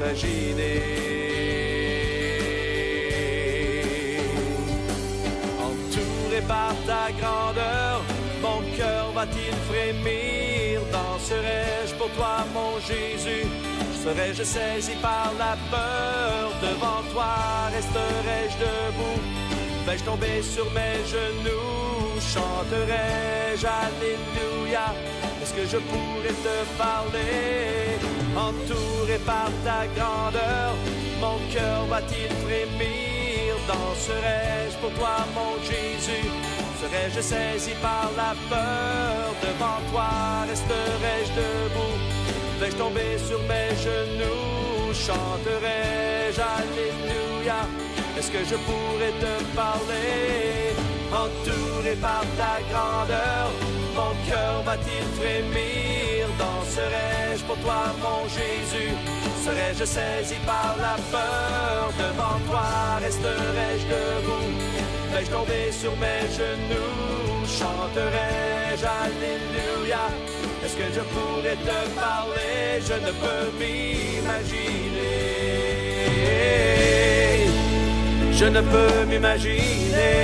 m'imaginer. Entouré par ta grandeur, mon cœur va-t-il frémir? Danserai-je pour toi, mon Jésus? Serais-je saisi par la peur? Devant toi resterai-je debout? Vais-je tomber sur mes genoux? Chanterai-je Alléluia? Est-ce que je pourrais te parler? Entouré par ta grandeur, mon cœur va-t-il frémir? Danserai-je pour toi, mon Jésus? Serais-je saisi par la peur? Devant toi resterai-je debout? Vais-je tomber sur mes genoux? Chanterai-je Alléluia? Est-ce que je pourrais te parler? Entouré par ta grandeur, mon cœur va-t-il frémir? Danserai-je pour toi, mon Jésus? Serais-je saisi par la peur? Devant toi resterai-je debout? Vais-je tomber sur mes genoux? Chanterai-je Alléluia? Est-ce que je pourrais te parler? Je ne peux m'imaginer. Je ne peux m'imaginer.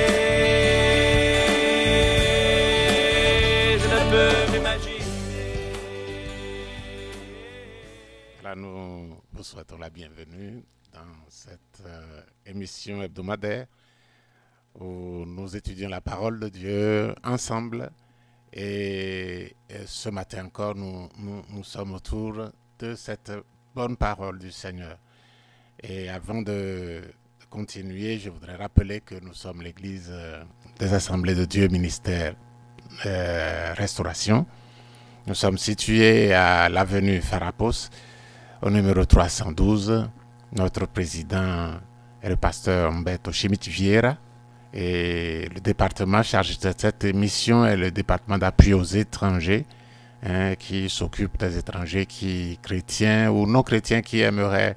Je ne peux m'imaginer. Là, nous vous souhaitons la bienvenue dans cette émission hebdomadaire où nous étudions la parole de Dieu ensemble. Et ce matin encore, nous sommes autour de cette bonne parole du Seigneur. Et avant de continuer, je voudrais rappeler que nous sommes l'Église des Assemblées de Dieu, ministère Restauration. Nous sommes situés à l'avenue Farapos, au numéro 312. Notre président est le pasteur Humberto Schmidt Vieira. Et le département chargé de cette mission est le département d'appui aux étrangers, qui s'occupe des étrangers chrétiens ou non chrétiens qui aimeraient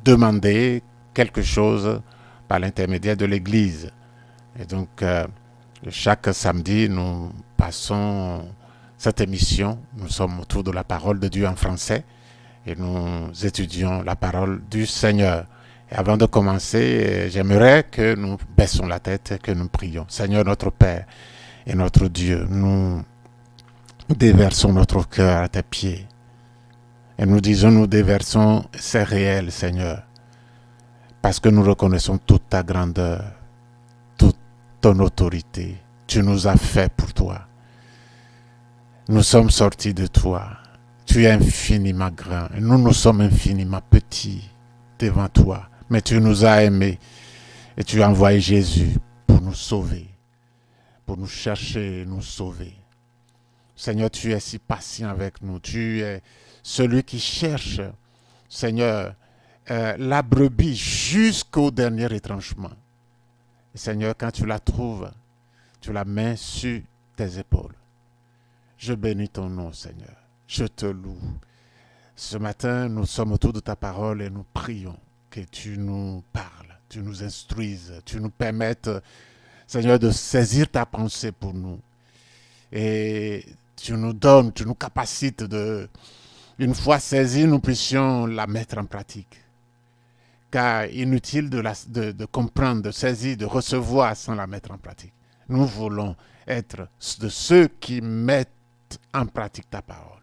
demander quelque chose par l'intermédiaire de l'Église. Et donc, chaque samedi, nous passons cette émission. Nous sommes autour de la parole de Dieu en français et nous étudions la parole du Seigneur. Et avant de commencer, j'aimerais que nous baissons la tête et que nous prions. Seigneur, notre Père et notre Dieu, nous déversons notre cœur à tes pieds. Et nous disons, nous déversons, c'est réel, Seigneur, parce que nous reconnaissons toute ta grandeur, toute ton autorité. Tu nous as fait pour toi. Nous sommes sortis de toi. Tu es infiniment grand. Et nous sommes infiniment petits devant toi. Mais tu nous as aimés et tu as envoyé Jésus pour nous sauver, pour nous chercher et nous sauver. Seigneur, tu es si patient avec nous. Tu es celui qui cherche, Seigneur, la brebis jusqu'au dernier retranchement. Et Seigneur, quand tu la trouves, tu la mets sur tes épaules. Je bénis ton nom, Seigneur. Je te loue. Ce matin, nous sommes autour de ta parole et nous prions que tu nous parles, tu nous instruises, tu nous permettes, Seigneur, de saisir ta pensée pour nous. Et tu nous donnes, tu nous capacites de, une fois saisie, nous puissions la mettre en pratique. Car inutile de comprendre, de saisir, de recevoir sans la mettre en pratique. Nous voulons être de ceux qui mettent en pratique ta parole.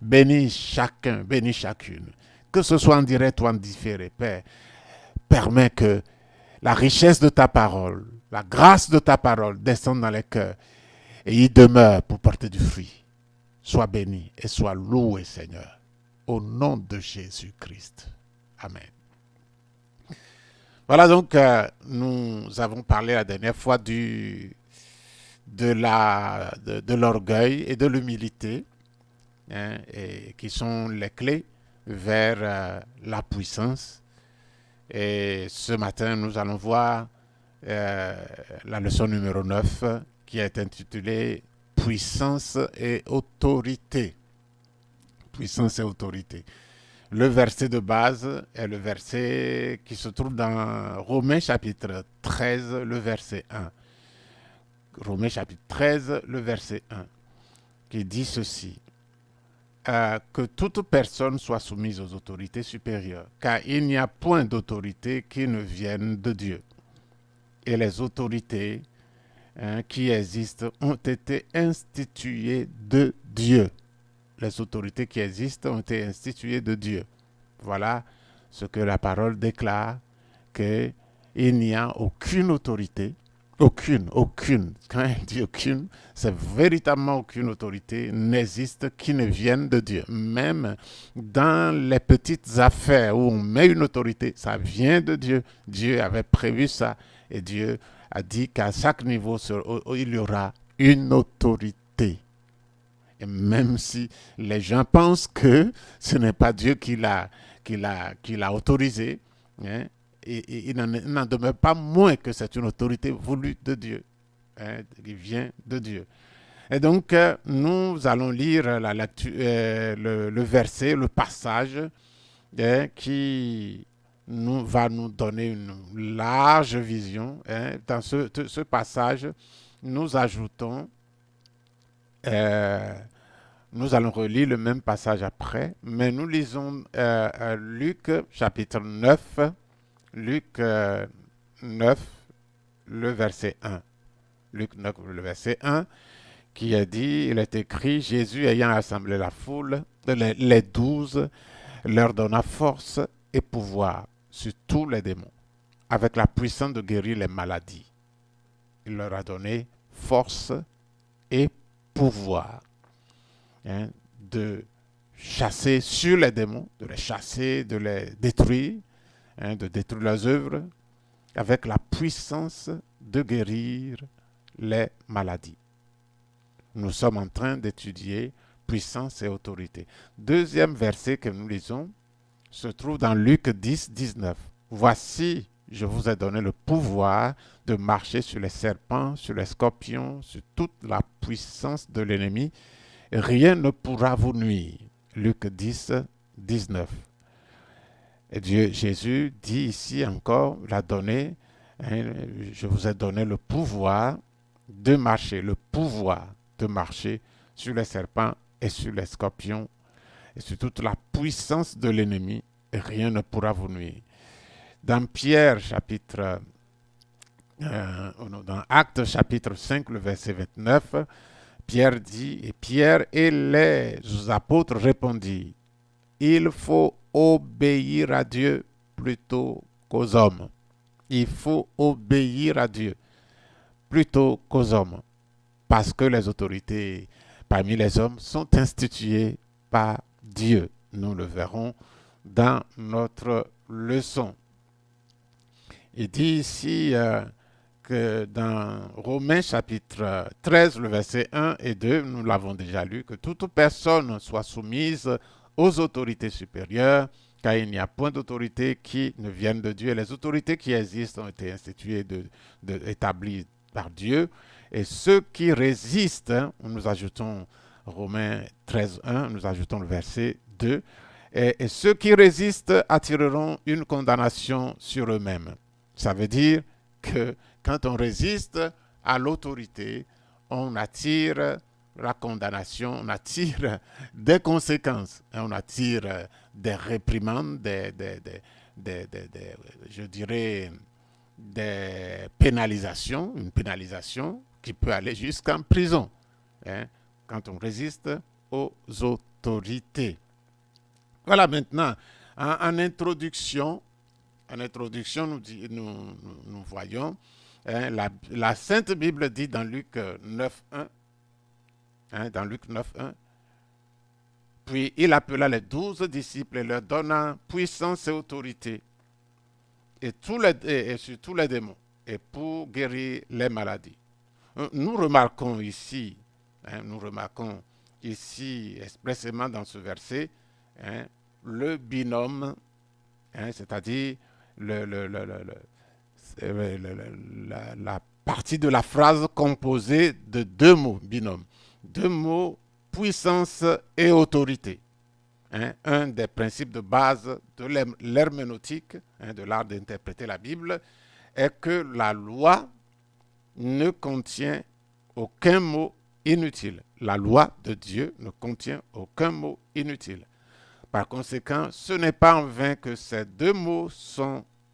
Bénis chacun, bénis chacune. Que ce soit en direct ou en différé, Père, permets que la richesse de ta parole, la grâce de ta parole descende dans les cœurs et y demeure pour porter du fruit. Sois béni et sois loué, Seigneur, au nom de Jésus-Christ. Amen. Voilà donc, nous avons parlé la dernière fois de l'orgueil et de l'humilité, et qui sont les clés vers la puissance. Et ce matin, nous allons voir la leçon numéro 9 qui est intitulée « Puissance et autorité ». Puissance et autorité. Le verset de base est le verset qui se trouve dans Romains chapitre 13, le verset 1. Romains chapitre 13, le verset 1, qui dit ceci. que toute personne soit soumise aux autorités supérieures, car il n'y a point d'autorité qui ne vienne de Dieu. Et les autorités qui existent ont été instituées de Dieu. Les autorités qui existent ont été instituées de Dieu. Voilà ce que la parole déclare, qu'il n'y a aucune autorité, aucune. Quand elle dit aucune, c'est véritablement aucune autorité n'existe qui ne vienne de Dieu. Même dans les petites affaires où on met une autorité, ça vient de Dieu. Dieu avait prévu ça et Dieu a dit qu'à chaque niveau, il y aura une autorité. Et même si les gens pensent que ce n'est pas Dieu qui l'a autorisé, hein, il n'en demeure pas moins que c'est une autorité voulue de Dieu, hein, qui vient de Dieu. Et donc, nous allons lire le verset, le passage qui va nous donner une large vision. Hein. Dans ce passage, nous ajoutons, nous allons relire le même passage après, mais nous lisons Luc chapitre 9, Luc 9, le verset 1. Luc 9, le verset 1, qui est dit, il est écrit, Jésus ayant assemblé la foule, les 12, leur donna force et pouvoir sur tous les démons, avec la puissance de guérir les maladies. Il leur a donné force et pouvoir, hein, de chasser sur les démons, de les chasser, de les détruire, hein, de détruire leurs œuvres, avec la puissance de guérir les maladies. Nous sommes en train d'étudier puissance et autorité. Deuxième verset que nous lisons se trouve dans Luc 10, 19. Voici, je vous ai donné le pouvoir de marcher sur les serpents, sur les scorpions, sur toute la puissance de l'ennemi. Rien ne pourra vous nuire. Luc 10, 19. Et Jésus dit ici encore, l'a donné, hein, je vous ai donné le pouvoir de marcher, sur les serpents et sur les scorpions et sur toute la puissance de l'ennemi, et rien ne pourra vous nuire. Dans dans Actes chapitre 5, le verset 29, Pierre dit, et Pierre et les apôtres répondirent, il faut obéir à Dieu plutôt qu'aux hommes. Il faut obéir à Dieu plutôt qu'aux hommes, parce que les autorités parmi les hommes sont instituées par Dieu. Nous le verrons dans notre leçon. Il dit ici que dans Romains chapitre 13, le verset 1 et 2, nous l'avons déjà lu, que toute personne soit soumise aux autorités supérieures, car il n'y a point d'autorité qui ne vienne de Dieu. Les autorités qui existent ont été instituées, établies par Dieu, et ceux qui résistent, hein, nous ajoutons Romains 13, 1, nous ajoutons le verset 2, et ceux qui résistent attireront une condamnation sur eux-mêmes. Ça veut dire que quand on résiste à l'autorité, on attire la condamnation, on attire des conséquences, on attire des réprimandes, je dirais des pénalisations, une pénalisation qui peut aller jusqu'en prison, hein, quand on résiste aux autorités. Voilà maintenant, en introduction, nous voyons, hein, la Sainte Bible dit dans Luc 9, 1, hein, dans Luc 9, 1, puis il appela les 12 disciples et leur donna puissance et autorité et sur tous les démons et pour guérir les maladies. Nous remarquons ici expressément dans ce verset, hein, le binôme, hein, c'est-à-dire la partie de la phrase composée de deux mots, binôme. Deux mots, puissance et autorité. Hein, un des principes de base de l'herméneutique, hein, de l'art d'interpréter la Bible, est que la loi ne contient aucun mot inutile. la loi de Dieu ne contient aucun mot inutile. Par conséquent, ce n'est pas en vain que ces deux mots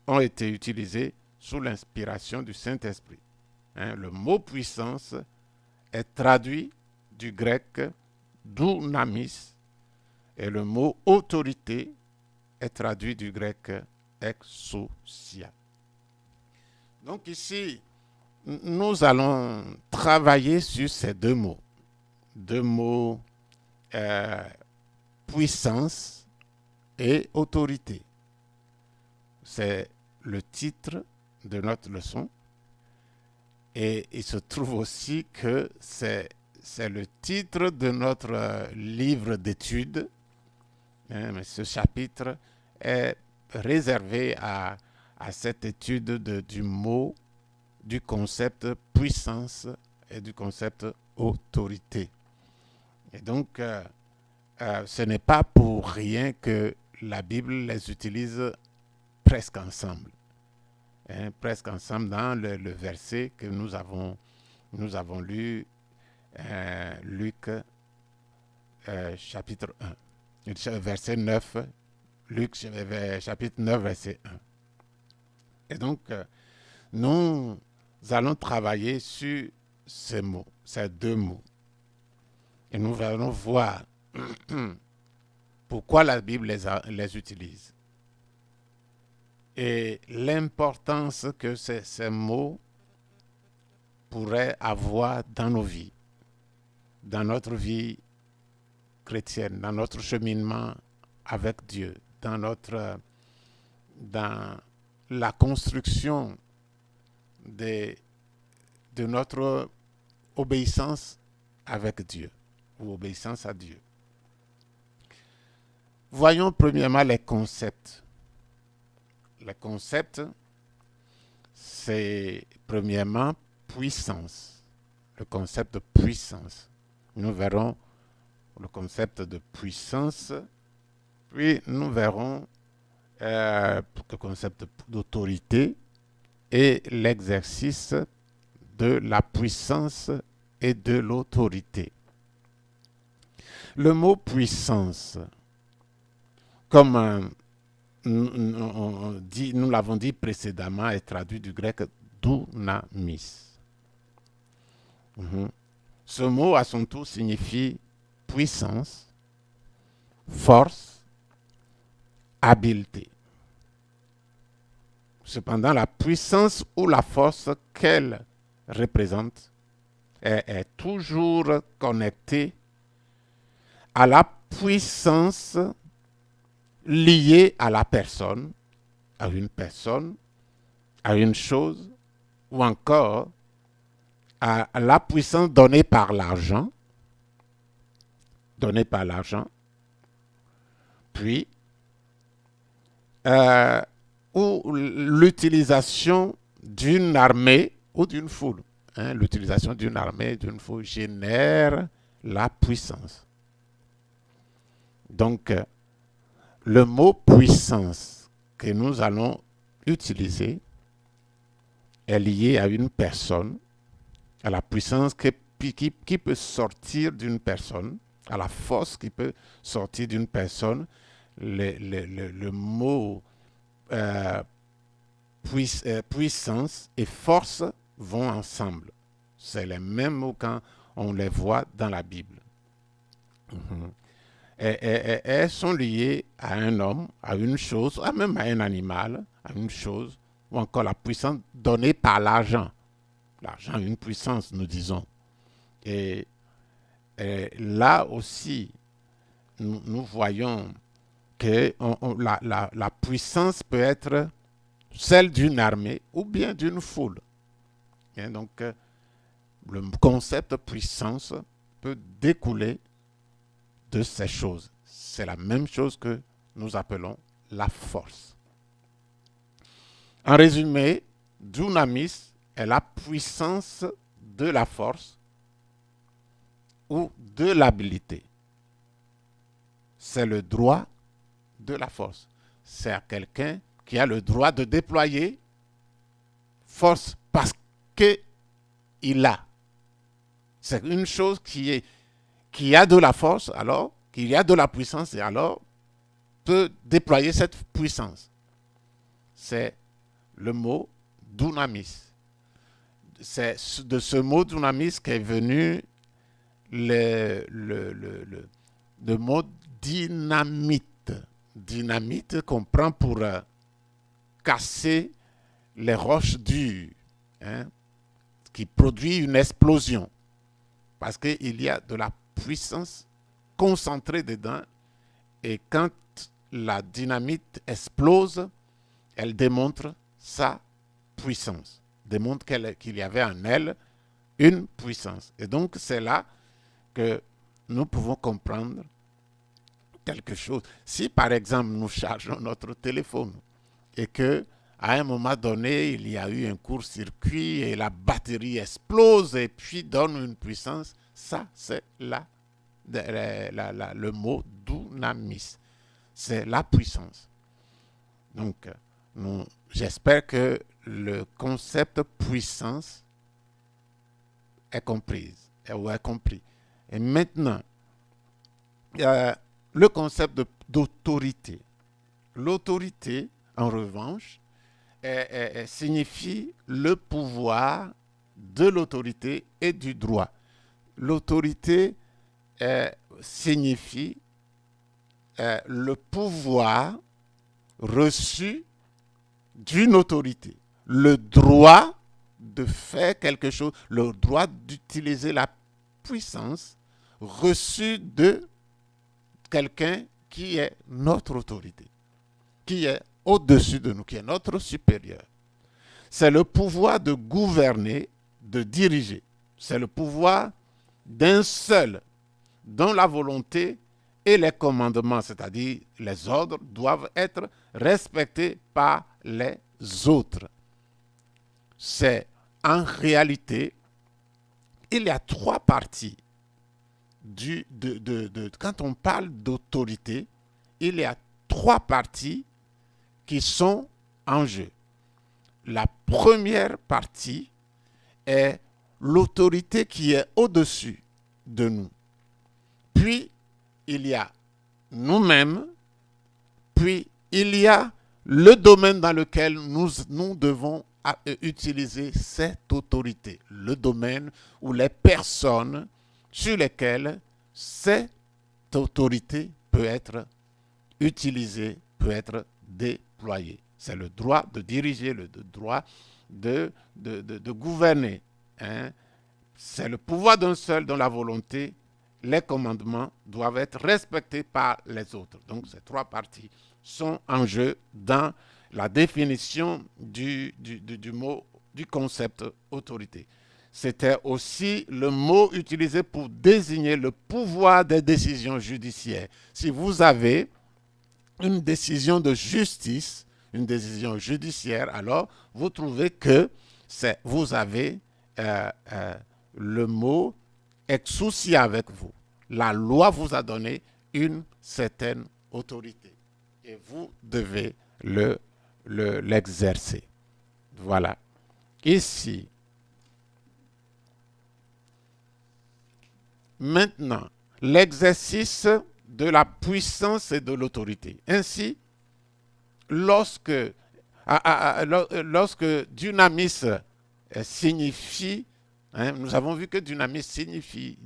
ont été utilisés sous l'inspiration du Saint-Esprit. Le mot puissance est traduit du grec dounamis et le mot autorité est traduit du grec exousia. Donc ici, nous allons travailler sur ces deux mots puissance et autorité. C'est le titre de notre leçon et il se trouve aussi que c'est le titre de notre livre d'études. Mais ce chapitre est réservé à cette étude du mot, du concept puissance et du concept autorité. Et donc, ce n'est pas pour rien que la Bible les utilise presque ensemble. Presque ensemble dans le verset que nous avons lu, Luc chapitre 1, verset 9, Luc chapitre 9, verset 1. Et donc, nous allons travailler sur ces mots, ces deux mots. Et nous allons voir pourquoi la Bible les utilise. Et l'importance que ces mots pourraient avoir dans nos vies, dans notre vie chrétienne, dans notre cheminement avec Dieu, dans la construction de notre obéissance avec Dieu, ou obéissance à Dieu. Voyons premièrement les concepts. Les concepts, c'est premièrement puissance. Le concept de puissance. Nous verrons le concept de puissance, puis nous verrons le concept d'autorité et l'exercice de la puissance et de l'autorité. Le mot puissance, comme nous l'avons dit précédemment, est traduit du grec dounamis. Ce mot, à son tour, signifie puissance, force, habileté. Cependant, la puissance ou la force qu'elle représente est toujours connectée à la puissance liée à la personne, à une chose, ou encore à la puissance donnée par l'argent, puis ou l'utilisation d'une armée ou d'une foule. L'utilisation d'une armée, d'une foule génère la puissance. Donc, le mot puissance que nous allons utiliser est lié à une personne, à la puissance qui peut sortir d'une personne, à la force qui peut sortir d'une personne. Le mot puissance et force vont ensemble. C'est les mêmes mots quand on les voit dans la Bible. Et elles sont liées à un homme, à une chose, même à un animal, à une chose, ou encore la puissance donnée par l'argent. L'argent a une puissance, nous disons. Et là aussi, nous voyons que la puissance peut être celle d'une armée ou bien d'une foule. Et donc, le concept de puissance peut découler de ces choses. C'est la même chose que nous appelons la force. En résumé, dunamis est la puissance de la force ou de l'habilité. C'est le droit de la force. C'est à quelqu'un qui a le droit de déployer force parce qu'il a. C'est une chose qui est qui a de la force, alors, qui a de la puissance, et alors peut déployer cette puissance. C'est le mot dunamis. C'est de ce mot dunamis qu'est venu le mot dynamite. Dynamite qu'on prend pour casser les roches dures, hein, qui produit une explosion. Parce qu'il y a de la puissance concentrée dedans. Et quand la dynamite explose, elle démontre sa puissance. Démontre qu'il y avait en elle une puissance. Et donc, c'est là que nous pouvons comprendre quelque chose. Si, par exemple, nous chargeons notre téléphone et que à un moment donné, il y a eu un court-circuit et la batterie explose et puis donne une puissance, ça, c'est le mot dunamis. C'est la puissance. Donc, j'espère que le concept puissance est compris. Et maintenant, le concept d'autorité. L'autorité, en revanche, signifie le pouvoir de l'autorité et du droit. L'autorité signifie le pouvoir reçu d'une autorité, le droit de faire quelque chose, le droit d'utiliser la puissance reçue de quelqu'un qui est notre autorité, qui est au-dessus de nous, qui est notre supérieur. C'est le pouvoir de gouverner, de diriger. C'est le pouvoir d'un seul, dont la volonté et les commandements, c'est-à-dire les ordres, doivent être respectés par les autres. C'est en réalité, il y a trois parties. Quand on parle d'autorité, il y a trois parties qui sont en jeu. La première partie est l'autorité qui est au-dessus de nous. Puis, il y a nous-mêmes. Puis, il y a le domaine dans lequel nous devons utiliser cette autorité. Le domaine ou les personnes sur lesquelles cette autorité peut être utilisée, peut être déployée. C'est le droit de diriger, le droit de gouverner. Hein. C'est le pouvoir d'un seul dont la volonté, les commandements doivent être respectés par les autres. Donc ces trois parties sont en jeu dans la définition du mot, du concept autorité. C'était aussi le mot utilisé pour désigner le pouvoir des décisions judiciaires. Si vous avez une décision de justice, une décision judiciaire, alors vous trouvez que vous avez le mot exousia avec vous. La loi vous a donné une certaine autorité et vous devez l'exercer. Voilà. Ici, maintenant, l'exercice de la puissance et de l'autorité. Ainsi, lorsque dunamis signifie, hein, nous avons vu que dunamis signifie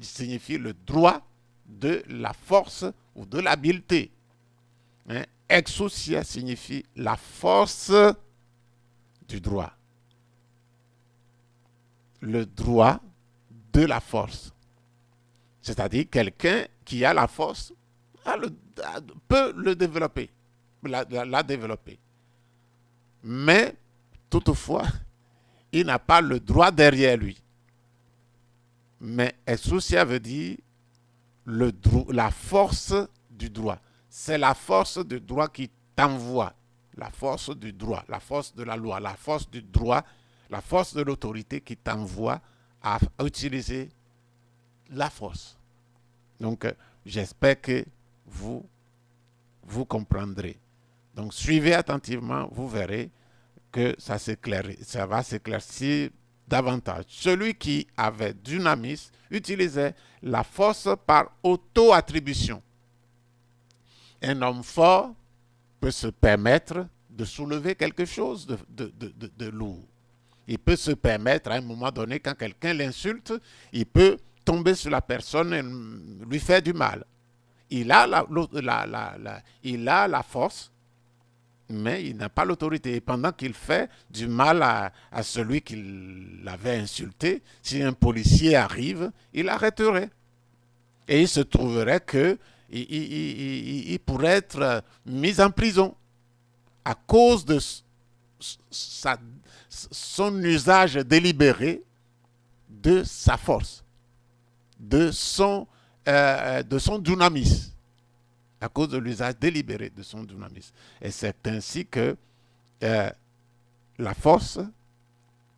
le droit de la force ou de l'habileté. Hein, exousia signifie la force du droit. Le droit de la force. C'est-à-dire quelqu'un qui a la force peut le développer, la développer. Mais, toutefois, il n'a pas le droit derrière lui. Mais exousia veut dire la force du droit. C'est la force du droit qui t'envoie. La force du droit, la force de la loi, la force du droit, la force de l'autorité qui t'envoie à utiliser la force. Donc, j'espère que vous comprendrez. Donc, suivez attentivement, vous verrez que ça va s'éclaircir davantage. Celui qui avait dynamis utilisait la force par auto-attribution. Un homme fort peut se permettre de soulever quelque chose de lourd. Il peut se permettre, à un moment donné, quand quelqu'un l'insulte, il peut tomber sur la personne et lui faire du mal. Il a la force, mais il n'a pas l'autorité. Et pendant qu'il fait du mal à celui qui l'avait insulté, si un policier arrive, il l'arrêterait. Et il se trouverait qu'il pourrait être mis en prison à cause de son usage délibéré de sa force, de son dynamis, à cause de l'usage délibéré de son dynamis. Et c'est ainsi que la force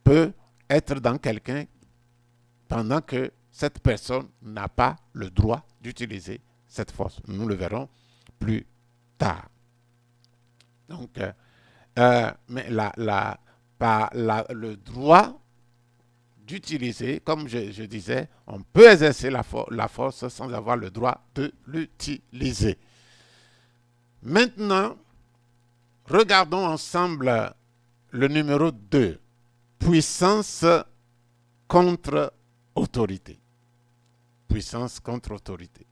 peut être dans quelqu'un pendant que cette personne n'a pas le droit d'utiliser cette force. Nous le verrons plus tard. Donc, mais le droit d'utiliser, comme je disais, on peut exercer la force sans avoir le droit de l'utiliser. Maintenant, regardons ensemble le numéro 2, puissance contre autorité. Puissance contre autorité.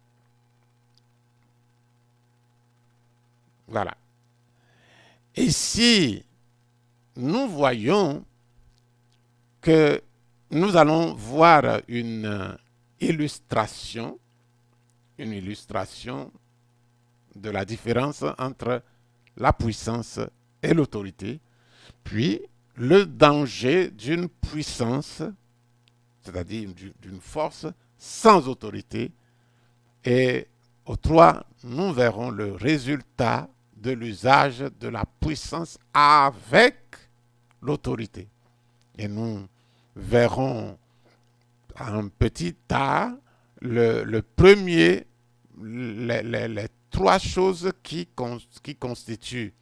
Voilà. Ici, nous voyons que nous allons voir une illustration de la différence entre la puissance et l'autorité, puis le danger d'une puissance, c'est-à-dire d'une force sans autorité, et au 3, nous verrons le résultat de l'usage de la puissance avec l'autorité. Et nous verrons en petit a le premier, les trois choses qui constituent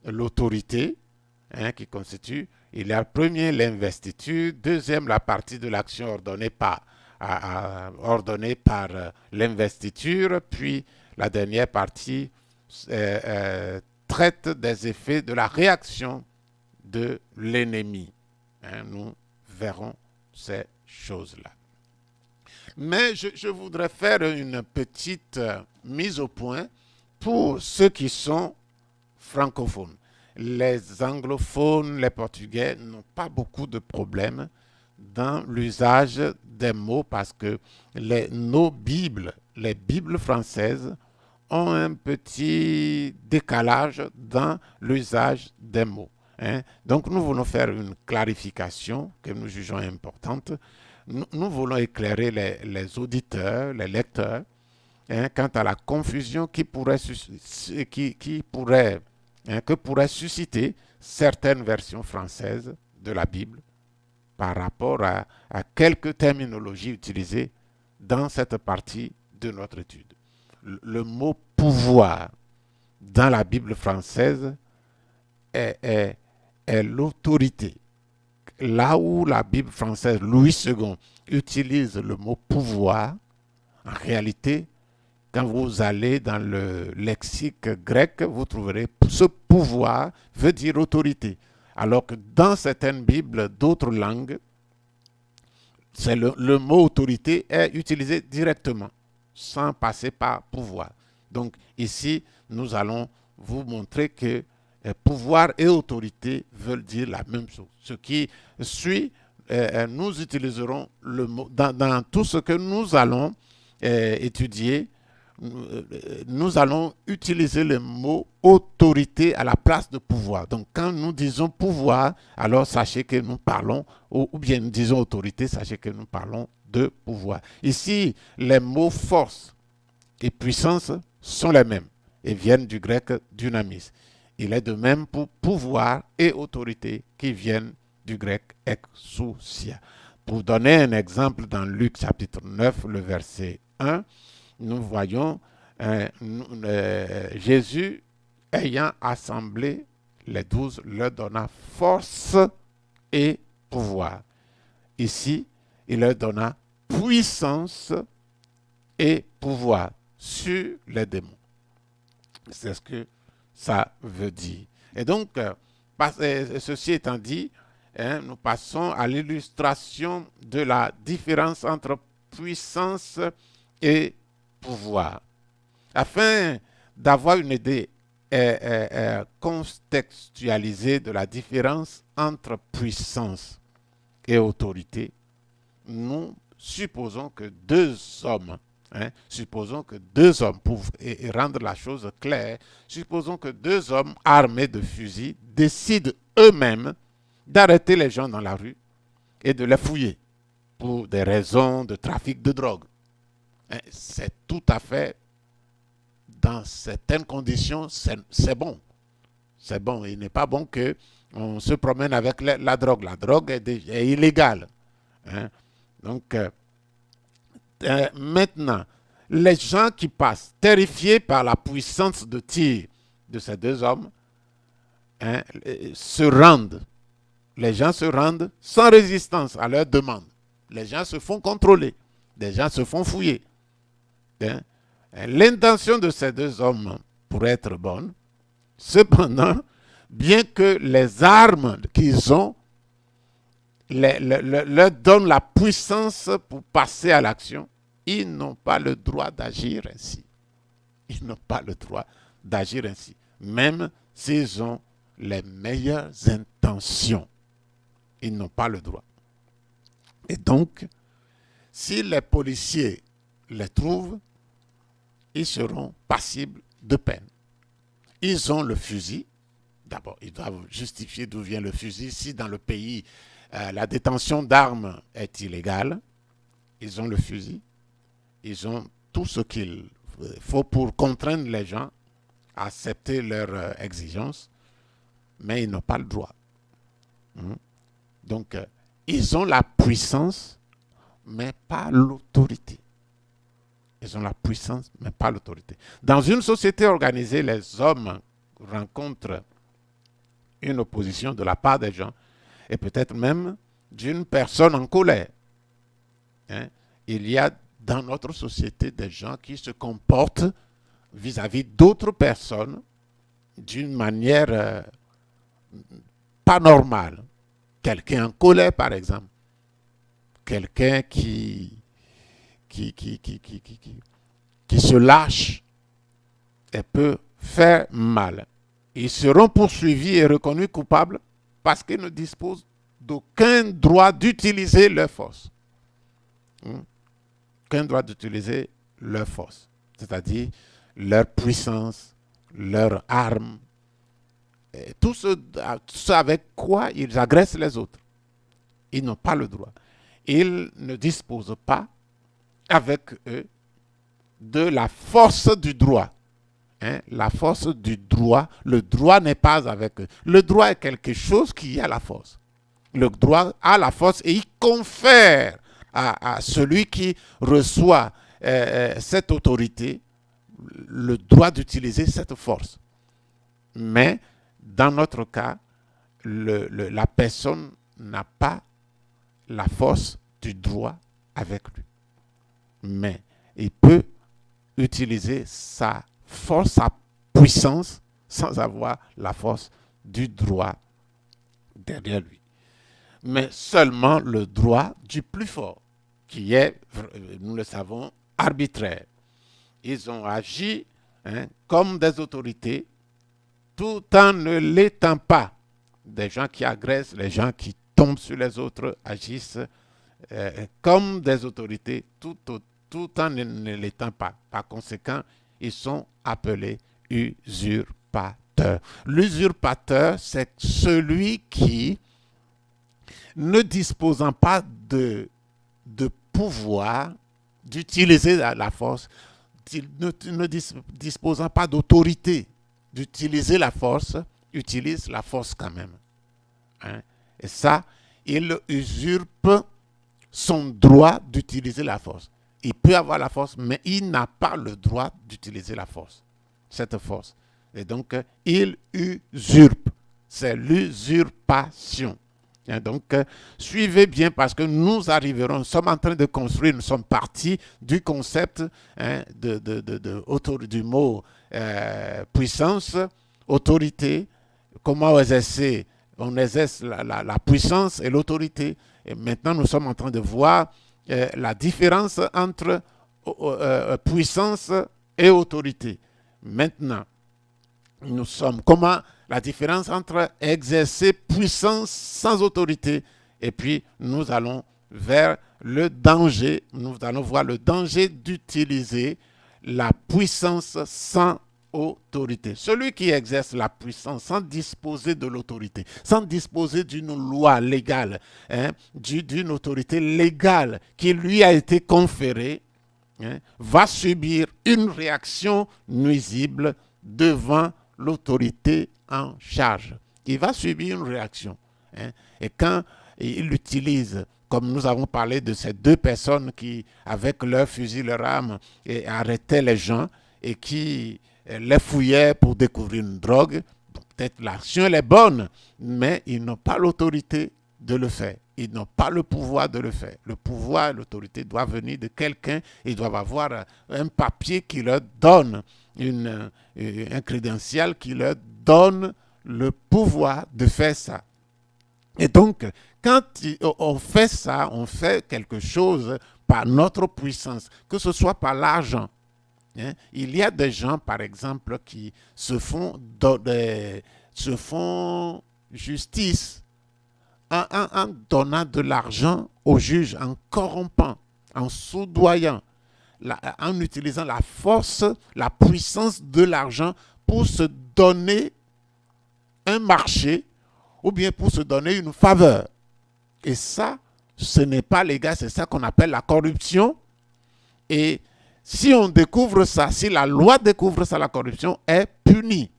l'autorité, qui constituent, il y a le premier l'investiture, deuxième la partie de l'action ordonnée par l'investiture, puis la dernière partie traite des effets de la réaction de l'ennemi. Nous verrons ces choses-là. Mais je voudrais faire une petite mise au point pour ceux qui sont francophones. Les anglophones, les portugais n'ont pas beaucoup de problèmes dans l'usage des mots parce que nos Bibles, les Bibles françaises, ont un petit décalage dans l'usage des mots. Donc nous voulons faire une clarification que nous jugeons importante. Nous voulons éclairer les auditeurs, les lecteurs, quant à la confusion que pourrait susciter certaines versions françaises de la Bible par rapport à quelques terminologies utilisées dans cette partie de notre étude. Le mot pouvoir dans la Bible française est l'autorité. Là où la Bible française, Louis II, utilise le mot pouvoir, en réalité, quand vous allez dans le lexique grec, vous trouverez ce pouvoir veut dire autorité. Alors que dans certaines Bibles d'autres langues, le mot autorité est utilisé directement, sans passer par pouvoir. Donc ici, nous allons vous montrer que pouvoir et autorité veulent dire la même chose. Ce qui suit, nous utiliserons le mot dans tout ce que nous allons étudier. Nous allons utiliser le mot autorité à la place de pouvoir. Donc, quand nous disons pouvoir, alors sachez que nous parlons, ou bien nous disons autorité, sachez que nous parlons de pouvoir. Ici, les mots force et puissance sont les mêmes et viennent du grec dynamis. Il est de même pour pouvoir et autorité qui viennent du grec exousia. Pour donner un exemple, dans Luc chapitre 9, le verset 1, nous voyons Jésus ayant assemblé les 12, leur donna force et pouvoir. ici, il leur donna puissance et pouvoir sur les démons. C'est ce que ça veut dire. Et donc, ceci étant dit, nous passons à l'illustration de la différence entre puissance et pouvoir. Afin d'avoir une idée contextualisée de la différence entre puissance et autorité, nous supposons que deux hommes, pour rendre la chose claire, supposons que deux hommes armés de fusils décident eux-mêmes d'arrêter les gens dans la rue et de les fouiller pour des raisons de trafic de drogue. C'est tout à fait, dans certaines conditions, c'est bon. C'est bon. Il n'est pas bon qu'on se promène avec la drogue. La drogue est illégale. Donc, maintenant, les gens qui passent, terrifiés par la puissance de tir de ces deux hommes, se rendent. Les gens se rendent sans résistance à leur demande. Les gens se font contrôler. Les gens se font fouiller. L'intention de ces deux hommes pourrait être bonne. Cependant, bien que les armes qu'ils ont leur donnent la puissance pour passer à l'action, ils n'ont pas le droit d'agir ainsi. Ils n'ont pas le droit d'agir ainsi, même s'ils ont les meilleures intentions. Ils n'ont pas le droit. Et donc, si les policiers les trouvent, ils seront passibles de peine. Ils ont le fusil. D'abord, ils doivent justifier d'où vient le fusil. Si dans le pays, la détention d'armes est illégale, ils ont le fusil. Ils ont tout ce qu'il faut pour contraindre les gens à accepter leurs exigences, mais ils n'ont pas le droit. Donc, ils ont la puissance, mais pas l'autorité. Ils ont la puissance, mais pas l'autorité. Dans une société organisée, les hommes rencontrent une opposition de la part des gens, et peut-être même d'une personne en colère. Il y a dans notre société des gens qui se comportent vis-à-vis d'autres personnes d'une manière pas normale. Quelqu'un en colère, par exemple. Quelqu'un qui se lâche et peut faire mal. Ils seront poursuivis et reconnus coupables parce qu'ils ne disposent d'aucun droit d'utiliser leur force. Aucun droit d'utiliser leur force, c'est-à-dire leur puissance, leur arme, et tout ce avec quoi ils agressent les autres. Ils n'ont pas le droit. Ils ne disposent pas avec eux de la force du droit. La force du droit, le droit n'est pas avec eux. Le droit est quelque chose qui a la force. Le droit a la force et il confère à celui qui reçoit cette autorité le droit d'utiliser cette force. Mais dans notre cas, la personne n'a pas la force du droit avec lui. Mais il peut utiliser sa force, sa puissance, sans avoir la force du droit derrière lui. Mais seulement le droit du plus fort, qui est, nous le savons, arbitraire. Ils ont agi comme des autorités, tout en ne l'étant pas. Des gens qui agressent, les gens qui tombent sur les autres agissent comme des autorités, tout en ne l'étant pas. Par conséquent, ils sont appelés usurpateurs. L'usurpateur, c'est celui qui, ne disposant pas de pouvoir d'utiliser la force, ne disposant pas d'autorité d'utiliser la force, utilise la force quand même. Et ça, il usurpe son droit d'utiliser la force. Il peut avoir la force, mais il n'a pas le droit d'utiliser la force, cette force. Et donc, il usurpe. C'est l'usurpation. Donc, suivez bien parce que nous arriverons, nous sommes en train de construire, nous sommes partis du concept du mot puissance, autorité, comment on exerce la puissance et l'autorité. Et maintenant, nous sommes en train de voir la différence entre puissance et autorité. Maintenant, comment la différence entre exercer puissance sans autorité et puis nous allons vers le danger, nous allons voir le danger d'utiliser la puissance sans autorité. Celui qui exerce la puissance sans disposer de l'autorité, sans disposer d'une loi légale, d'une autorité légale qui lui a été conférée, va subir une réaction nuisible devant l'autorité en charge. Il va subir une réaction. Et quand il utilise, comme nous avons parlé de ces deux personnes qui, avec leur fusil, leur arme, arrêtaient les gens et qui les fouillaient pour découvrir une drogue, peut-être l'action elle est bonne, mais ils n'ont pas l'autorité de le faire. Ils n'ont pas le pouvoir de le faire. Le pouvoir, l'autorité doit venir de quelqu'un. Ils doivent avoir un papier qui leur donne, un crédential qui leur donne le pouvoir de faire ça. Et donc, quand on fait ça, on fait quelque chose par notre puissance, que ce soit par l'argent. Il y a des gens, par exemple, qui se font justice en donnant de l'argent au juge, en corrompant, en soudoyant, en utilisant la force, la puissance de l'argent pour se donner un marché ou bien pour se donner une faveur. Et ça, ce n'est pas légal, c'est ça qu'on appelle la corruption. Et si on découvre ça, si la loi découvre ça, la corruption est punie.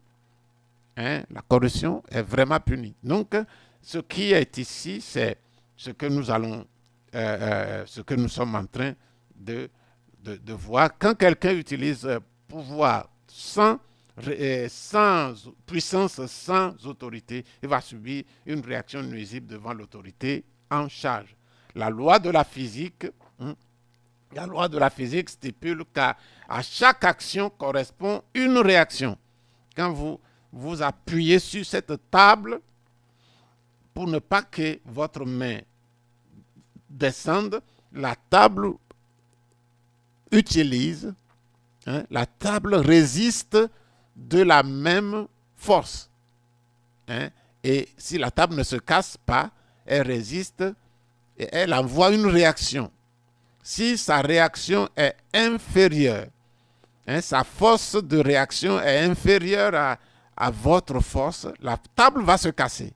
La corruption est vraiment punie. Donc, ce qui est ici, c'est ce que nous allons, ce que nous sommes en train de voir. Quand quelqu'un utilise pouvoir sans puissance, sans autorité, il va subir une réaction nuisible devant l'autorité en charge. La loi de la physique stipule qu'à chaque action correspond une réaction. Quand vous appuyez sur cette table, pour ne pas que votre main descende, la table la table résiste de la même force. Et si la table ne se casse pas, elle résiste et elle envoie une réaction. Si sa réaction est inférieure, sa force de réaction est inférieure à votre force, la table va se casser.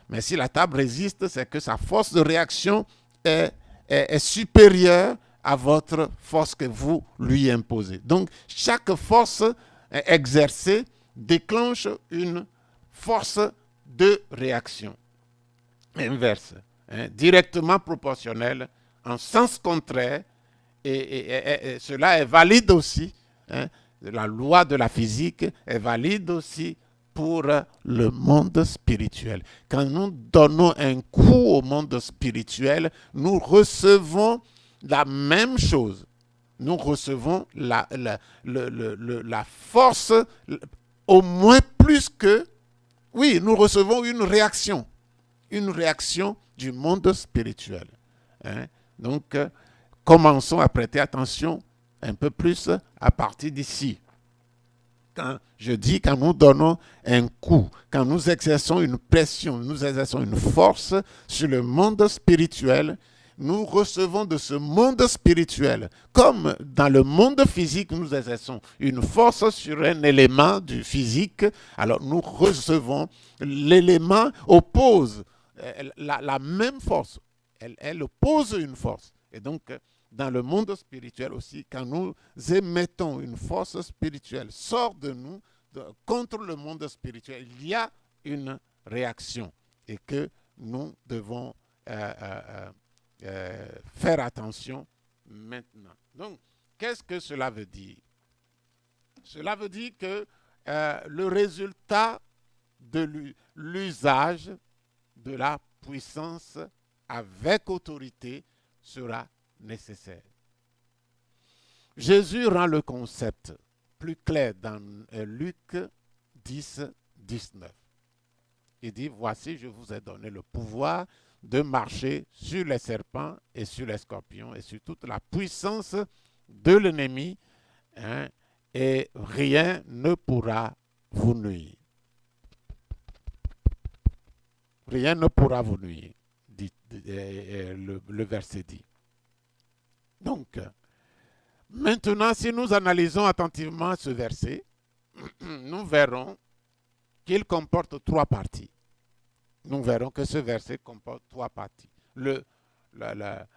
Mais si la table résiste, c'est que sa force de réaction est supérieure à votre force que vous lui imposez. Donc, chaque force exercée déclenche une force de réaction inverse, directement proportionnelle, en sens contraire, et cela est valide aussi. La loi de la physique est valide aussi pour le monde spirituel. Quand nous donnons un coup au monde spirituel, nous recevons la même chose. Nous recevons la force, au moins plus que... Oui, nous recevons une réaction du monde spirituel. Donc, commençons à prêter attention un peu plus à partir d'ici. Quand nous donnons un coup, quand nous exerçons une pression, nous exerçons une force sur le monde spirituel, nous recevons de ce monde spirituel, comme dans le monde physique, nous exerçons une force sur un élément du physique, alors nous recevons, l'élément oppose la même force, elle oppose une force. Et donc, dans le monde spirituel aussi, quand nous émettons une force spirituelle, sort de nous contre le monde spirituel, il y a une réaction et que nous devons faire attention maintenant. Donc, qu'est-ce que cela veut dire? Cela veut dire que le résultat de l'usage de la puissance avec autorité sera nécessaire. Jésus rend le concept plus clair dans Luc 10, 19. Il dit, voici, je vous ai donné le pouvoir de marcher sur les serpents et sur les scorpions et sur toute la puissance de l'ennemi, hein, et rien ne pourra vous nuire. Rien ne pourra vous nuire, dit, le verset dit. Donc, maintenant, si nous analysons attentivement ce verset, nous verrons qu'il comporte trois parties. Nous verrons que ce verset comporte trois parties. La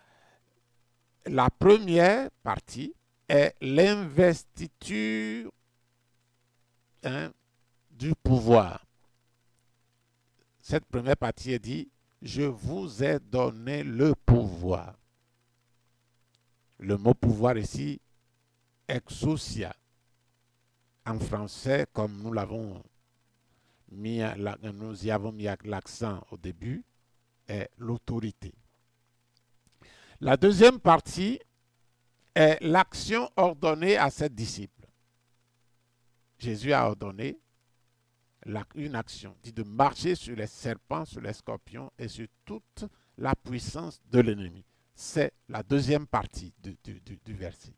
première partie est l'investiture, hein, du pouvoir. Cette première partie est dit, je vous ai donné le pouvoir. Le mot pouvoir ici, exousia. En français, comme nous l'avons nous y avons mis l'accent au début, est l'autorité. La deuxième partie est l'action ordonnée à ses disciples. Jésus a ordonné une action, dit de marcher sur les serpents, sur les scorpions et sur toute la puissance de l'ennemi. C'est la deuxième partie du verset.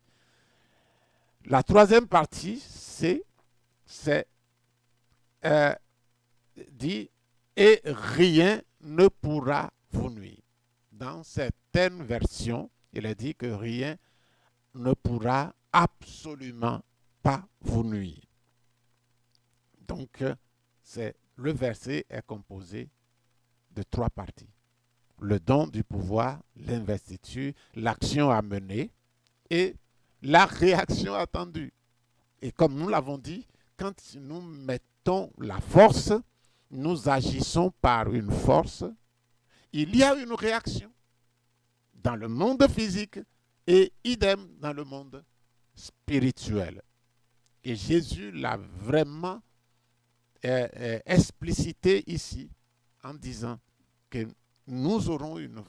La troisième partie, c'est dit, et rien ne pourra vous nuire. Dans certaines versions, il est dit que rien ne pourra absolument pas vous nuire. Donc, le verset est composé de trois parties. Le don du pouvoir, l'investiture, l'action à mener et la réaction attendue. Et comme nous l'avons dit, quand nous mettons la force, nous agissons par une force, il y a une réaction dans le monde physique et idem dans le monde spirituel. Et Jésus l'a vraiment explicité ici en disant que nous aurons une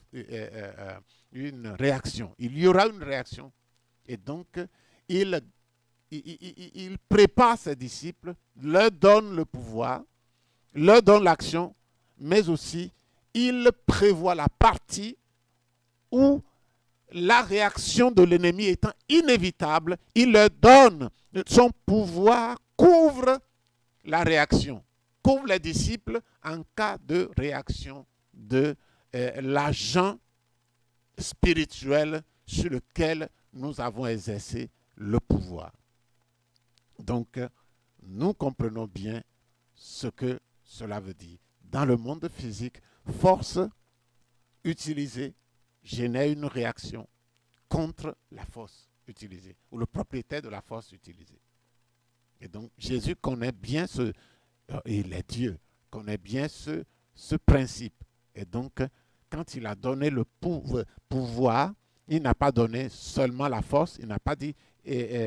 réaction. Il y aura une réaction. Et donc, il prépare ses disciples, leur donne le pouvoir, leur donne l'action, mais aussi il prévoit la partie où la réaction de l'ennemi étant inévitable, il leur donne son pouvoir, couvre la réaction, couvre les disciples en cas de réaction de l'agent spirituel sur lequel nous avons exercé le pouvoir. Donc, nous comprenons bien ce que cela veut dire. Dans le monde physique, force utilisée génère une réaction contre la force utilisée, ou le propriétaire de la force utilisée. Et donc, Jésus connaît bien il est Dieu, connaît bien ce principe. Et donc, quand il a donné le pouvoir, il n'a pas donné seulement la force, il n'a pas dit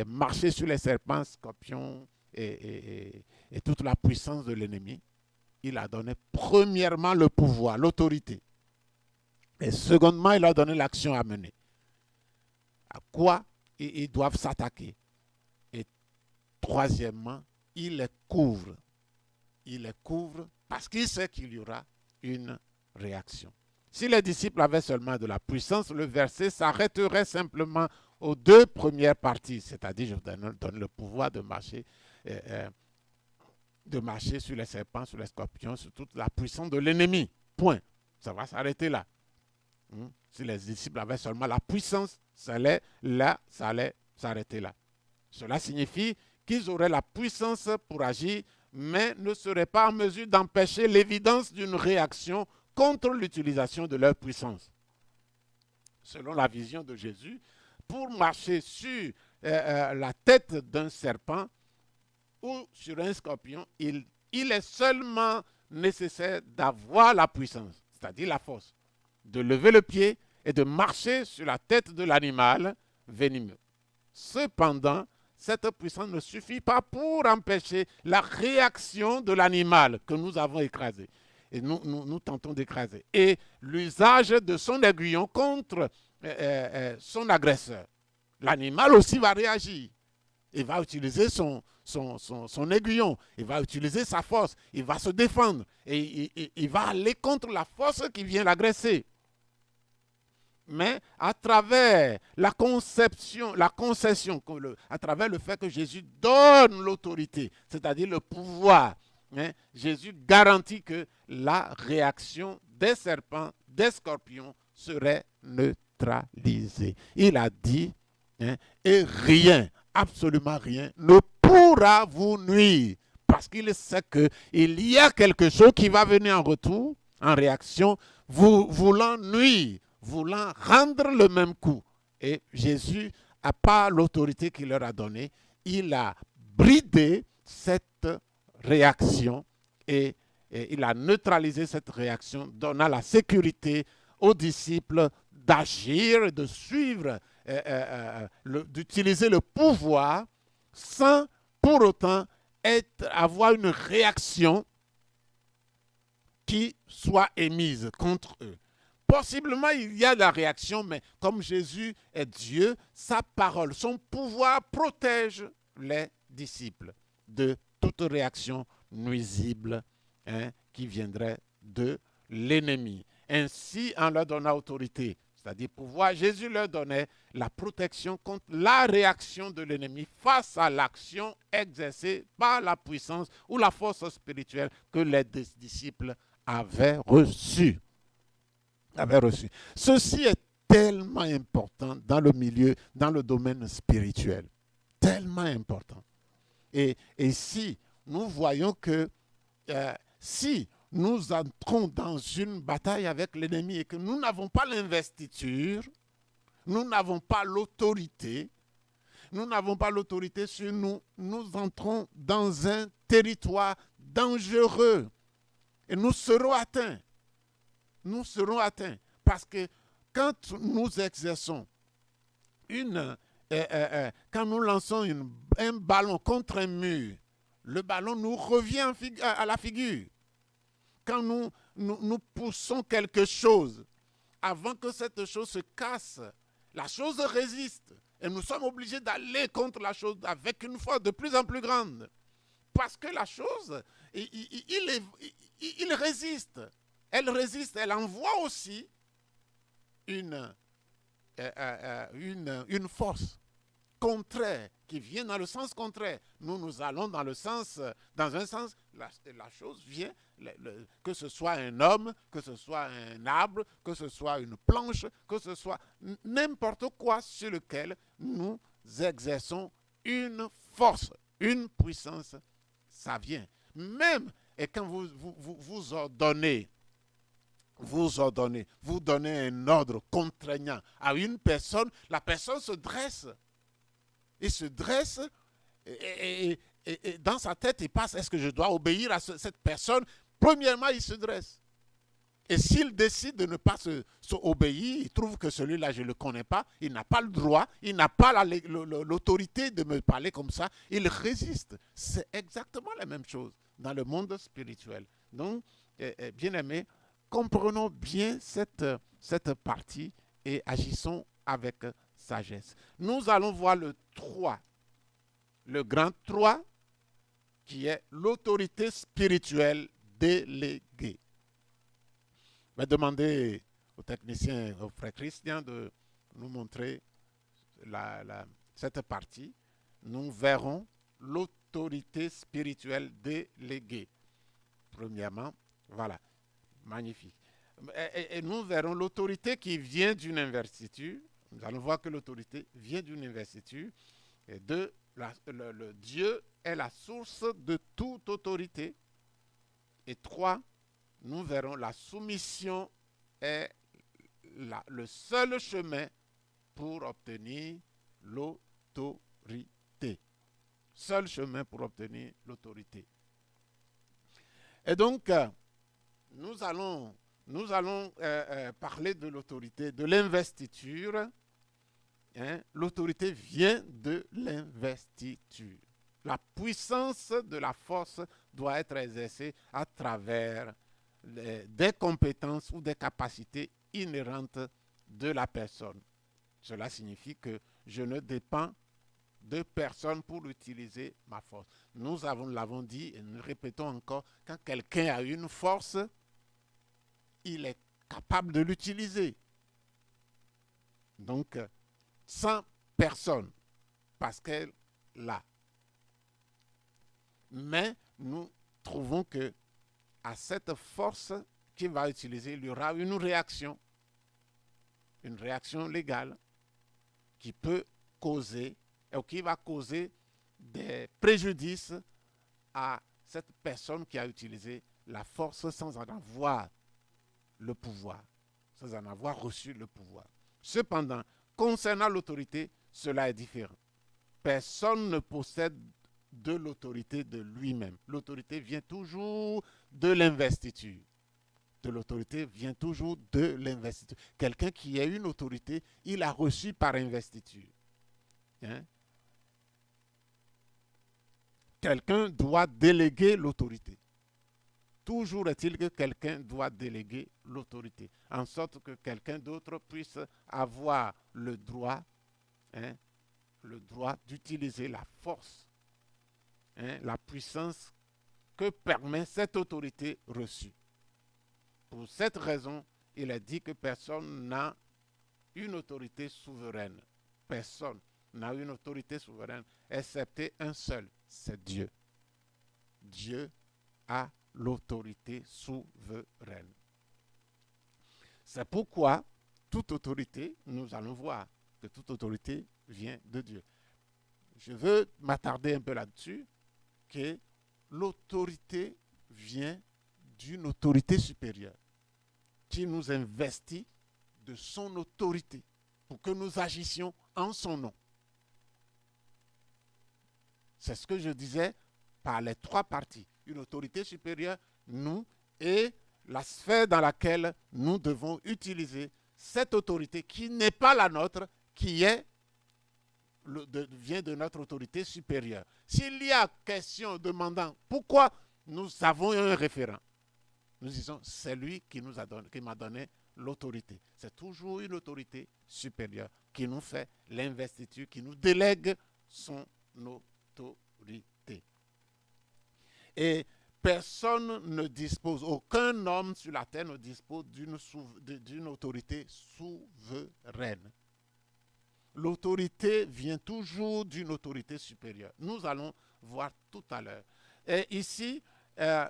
marcher sur les serpents, scorpions et toute la puissance de l'ennemi. Il a donné premièrement le pouvoir, l'autorité. Et secondement, il a donné l'action à mener. À quoi ils doivent s'attaquer. Et troisièmement, il les couvre. Il les couvre parce qu'il sait qu'il y aura une réaction. Si les disciples avaient seulement de la puissance, le verset s'arrêterait simplement aux deux premières parties, c'est-à-dire je vous donne le pouvoir de marcher sur les serpents, sur les scorpions, sur toute la puissance de l'ennemi. Point. Ça va s'arrêter là. Si les disciples avaient seulement la puissance, ça allait s'arrêter là. Cela signifie qu'ils auraient la puissance pour agir, mais ne seraient pas en mesure d'empêcher l'évidence d'une réaction contre l'utilisation de leur puissance. Selon la vision de Jésus, pour marcher sur la tête d'un serpent ou sur un scorpion, il est seulement nécessaire d'avoir la puissance, c'est-à-dire la force, de lever le pied et de marcher sur la tête de l'animal venimeux. Cependant, cette puissance ne suffit pas pour empêcher la réaction de l'animal que nous avons écrasé. et nous tentons d'écraser. Et l'usage de son aiguillon contre son agresseur. L'animal aussi va réagir. Il va utiliser son aiguillon, il va utiliser sa force, il va se défendre et il va aller contre la force qui vient l'agresser. Mais à travers la conception, la concession, à travers le fait que Jésus donne l'autorité, c'est-à-dire le pouvoir, hein, Jésus garantit que la réaction des serpents, des scorpions serait neutralisée. Il a dit, hein, et rien, absolument rien, ne pourra vous nuire. Parce qu'il sait qu'il y a quelque chose qui va venir en retour, en réaction, vous voulant nuire, voulant rendre le même coup. Et Jésus, à part l'autorité qu'il leur a donnée, il a bridé cette réaction et il a neutralisé cette réaction, donnant la sécurité aux disciples d'agir, de suivre, d'utiliser le pouvoir sans pour autant avoir une réaction qui soit émise contre eux. Possiblement, il y a la réaction, mais comme Jésus est Dieu, sa parole, son pouvoir protège les disciples de toute réaction nuisible, hein, qui viendrait de l'ennemi. Ainsi, en leur donnant autorité, c'est-à-dire pouvoir, Jésus leur donnait la protection contre la réaction de l'ennemi face à l'action exercée par la puissance ou la force spirituelle que les disciples avaient reçue. Ceci est tellement important dans le milieu, dans le domaine spirituel. Tellement important. Et ici, nous voyons que si nous entrons dans une bataille avec l'ennemi et que nous n'avons pas l'investiture, nous n'avons pas l'autorité, sur nous, nous entrons dans un territoire dangereux et nous serons atteints. Parce que quand nous exerçons quand nous lançons un ballon contre un mur, le ballon nous revient à la figure. Quand nous poussons quelque chose, avant que cette chose se casse, la chose résiste. Et nous sommes obligés d'aller contre la chose avec une force de plus en plus grande. Parce que la chose, il résiste. Elle résiste, elle envoie aussi une force contraire qui vient dans le sens contraire. Nous allons dans un sens, la chose vient, que ce soit un homme, que ce soit un arbre, que ce soit une planche, que ce soit n'importe quoi sur lequel nous exerçons une force, une puissance, ça vient. Même, et quand vous donnez un ordre contraignant à une personne, la personne se dresse. Il se dresse et dans sa tête, il passe, est-ce que je dois obéir à cette personne? Premièrement, il se dresse. Et s'il décide de ne pas obéir, il trouve que celui-là, je ne le connais pas, il n'a pas le droit, il n'a pas l'autorité de me parler comme ça, il résiste. C'est exactement la même chose dans le monde spirituel. Donc, bien-aimés, comprenons bien cette partie et agissons avec sagesse. Nous allons voir le 3, le grand 3, qui est l'autorité spirituelle déléguée. Je vais demander au technicien, au frère Christian, de nous montrer cette partie. Nous verrons l'autorité spirituelle déléguée. Premièrement, voilà. Magnifique. Et nous verrons l'autorité qui vient d'une investiture. Nous allons voir que l'autorité vient d'une investiture. Et le Dieu est la source de toute autorité. Et 3, nous verrons la soumission est le seul chemin pour obtenir l'autorité. Seul chemin pour obtenir l'autorité. Et donc, nous allons parler de l'autorité, de l'investiture. Hein? L'autorité vient de l'investiture. La puissance de la force doit être exercée à travers des compétences ou des capacités inhérentes de la personne. Cela signifie que je ne dépends de personne pour utiliser ma force. Nous l'avons dit et nous répétons encore, quand quelqu'un a une force, il est capable de l'utiliser. Donc, sans personne, parce qu'elle l'a. Mais nous trouvons que à cette force qu'il va utiliser, il y aura une réaction légale qui peut causer, ou qui va causer des préjudices à cette personne qui a utilisé la force sans en avoir le pouvoir, sans en avoir reçu le pouvoir. Cependant, concernant l'autorité, cela est différent. Personne ne possède de l'autorité de lui-même. L'autorité vient toujours de l'investiture. L'autorité vient toujours de l'investiture. Quelqu'un qui a une autorité, il a reçu par investiture. Hein? Quelqu'un doit déléguer l'autorité. Toujours est-il que quelqu'un doit déléguer l'autorité, en sorte que quelqu'un d'autre puisse avoir le droit d'utiliser la force, la puissance que permet cette autorité reçue. Pour cette raison, il est dit que personne n'a une autorité souveraine. Personne n'a une autorité souveraine, excepté un seul, c'est Dieu. Dieu a l'autorité souveraine. C'est pourquoi toute autorité, nous allons voir que toute autorité vient de Dieu. Je veux m'attarder un peu là-dessus, que l'autorité vient d'une autorité supérieure qui nous investit de son autorité pour que nous agissions en son nom. C'est ce que je disais par les trois parties. Une autorité supérieure, nous, et la sphère dans laquelle nous devons utiliser cette autorité qui n'est pas la nôtre, qui est vient de notre autorité supérieure. S'il y a question demandant pourquoi nous avons un référent, nous disons c'est lui qui m'a donné l'autorité. C'est toujours une autorité supérieure qui nous fait l'investiture, qui nous délègue son autorité. Et personne ne dispose, aucun homme sur la terre ne dispose d'une autorité souveraine. L'autorité vient toujours d'une autorité supérieure. Nous allons voir tout à l'heure. Et ici,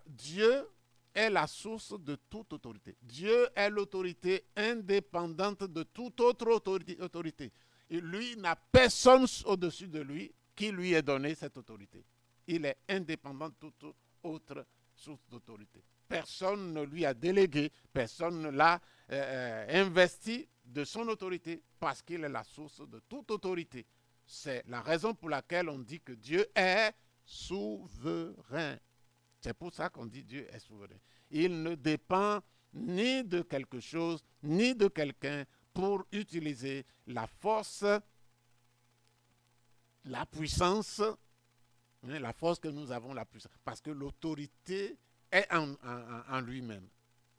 Dieu est la source de toute autorité. Dieu est l'autorité indépendante de toute autre autorité. Et lui n'a personne au-dessus de lui qui lui ait donné cette autorité. Il est indépendant de toute autre source d'autorité. Personne ne lui a délégué, personne ne l'a investi de son autorité parce qu'il est la source de toute autorité. C'est la raison pour laquelle on dit que Dieu est souverain. C'est pour ça qu'on dit Dieu est souverain. Il ne dépend ni de quelque chose, ni de quelqu'un pour utiliser la force, la puissance, la force que nous avons, la puissance. Parce que l'autorité est en lui-même.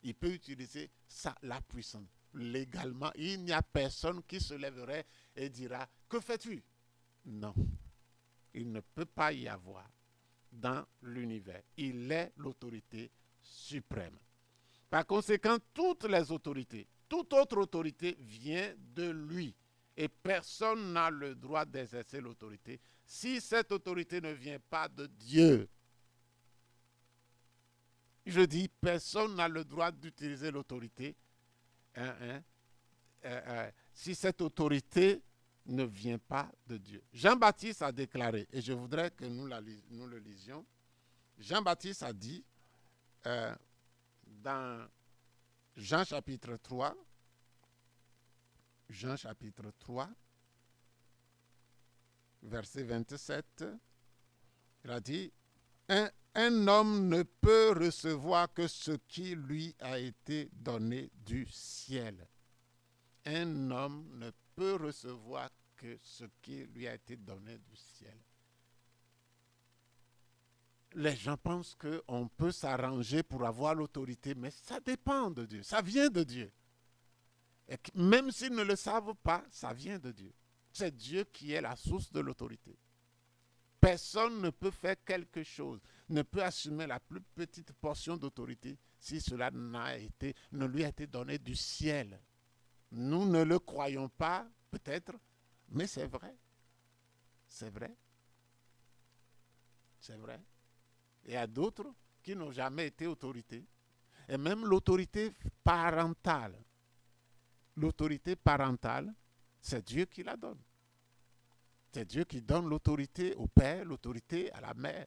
Il peut utiliser la puissance. Légalement, il n'y a personne qui se lèverait et dira « Que fais-tu » Non, il ne peut pas y avoir dans l'univers. Il est l'autorité suprême. Par conséquent, toutes les autorités, toute autre autorité vient de lui. Et personne n'a le droit d'exercer l'autorité si cette autorité ne vient pas de Dieu. Je dis, personne n'a le droit d'utiliser l'autorité si cette autorité ne vient pas de Dieu. Jean-Baptiste a déclaré, et je voudrais que nous le lisions, Jean-Baptiste a dit dans Jean chapitre 3, verset 27, il a dit, un homme ne peut recevoir que ce qui lui a été donné du ciel. Un homme ne peut recevoir que ce qui lui a été donné du ciel. les gens pensent qu'on peut s'arranger pour avoir l'autorité, mais ça dépend de Dieu, ça vient de Dieu. Et même s'ils ne le savent pas, ça vient de Dieu. C'est Dieu qui est la source de l'autorité. Personne ne peut faire quelque chose, ne peut assumer la plus petite portion d'autorité si cela ne lui a été donné du ciel. Nous ne le croyons pas, peut-être, mais c'est vrai. C'est vrai. C'est vrai. Il y a d'autres qui n'ont jamais été autorités. Et même l'autorité parentale. L'autorité parentale, c'est Dieu qui la donne. C'est Dieu qui donne l'autorité au père, l'autorité à la mère,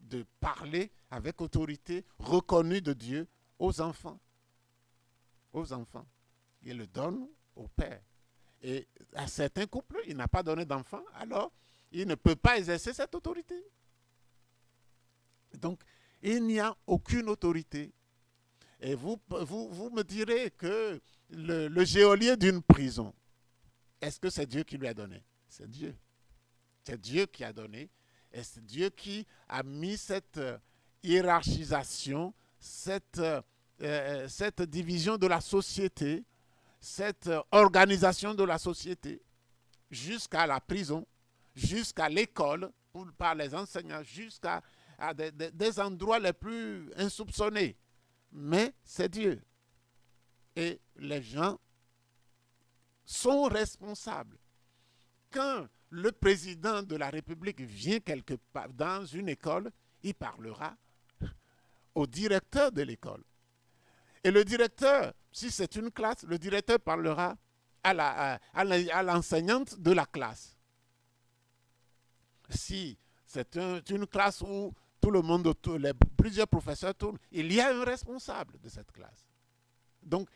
de parler avec autorité reconnue de Dieu aux enfants. Aux enfants. Il le donne au père. Et à certains couples, il n'a pas donné d'enfants, alors il ne peut pas exercer cette autorité. Donc, il n'y a aucune autorité. Et vous me direz que le geôlier d'une prison, est-ce que c'est Dieu qui lui a donné? C'est Dieu. C'est Dieu qui a donné. Et c'est Dieu qui a mis cette hiérarchisation, cette division de la société, cette organisation de la société, jusqu'à la prison, jusqu'à l'école, par les enseignants, jusqu'à des endroits les plus insoupçonnés. Mais c'est Dieu. Et les gens sont responsables. Quand le président de la République vient quelque part dans une école, il parlera au directeur de l'école. Et le directeur, si c'est une classe, le directeur parlera à l'enseignante de la classe. Si c'est une classe où tout le monde, plusieurs professeurs tournent, il y a un responsable de cette classe. Donc,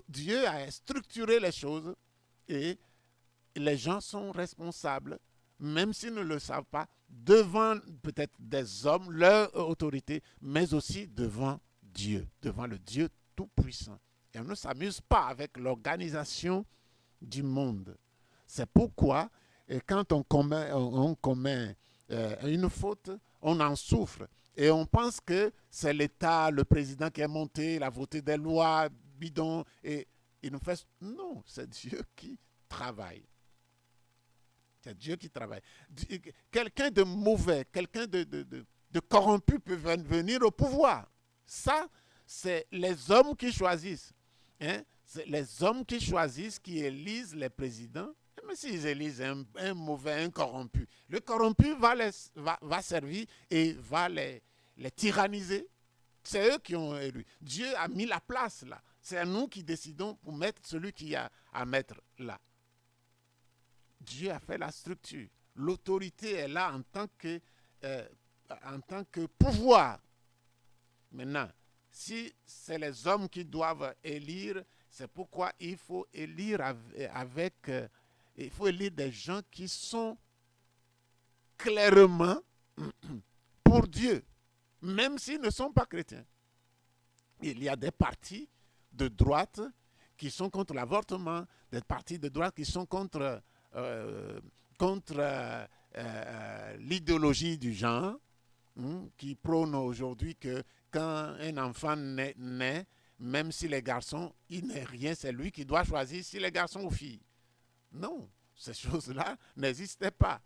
Dieu a structuré les choses et les gens sont responsables, même s'ils ne le savent pas, devant peut-être des hommes, leur autorité, mais aussi devant Dieu, devant le Dieu Tout-Puissant. Et on ne s'amuse pas avec l'organisation du monde. C'est pourquoi, quand on commet une faute, on en souffre. Et on pense que c'est l'État, le président qui est monté, il a voté des lois bidons. Et il nous fait... Non, c'est Dieu qui travaille. C'est Dieu qui travaille. Quelqu'un de mauvais, quelqu'un de corrompu peut venir au pouvoir. Ça, c'est les hommes qui choisissent. Hein? C'est les hommes qui choisissent, qui élisent les présidents. Mais s'ils élisent un mauvais, un corrompu, le corrompu va servir et va les tyranniser. C'est eux qui ont élu. Dieu a mis la place là. C'est à nous qui décidons pour mettre celui qui a à mettre là. Dieu a fait la structure. L'autorité est là en tant que pouvoir. Maintenant, si c'est les hommes qui doivent élire, c'est pourquoi il faut élire il faut élire des gens qui sont clairement pour Dieu, même s'ils ne sont pas chrétiens. Il y a des partis de droite qui sont contre l'avortement, des partis de droite qui sont contre l'idéologie du genre, qui prône aujourd'hui que quand un enfant naît, même si les garçons, il n'est rien, c'est lui qui doit choisir si les garçons ou filles. Non, ces choses-là n'existaient pas.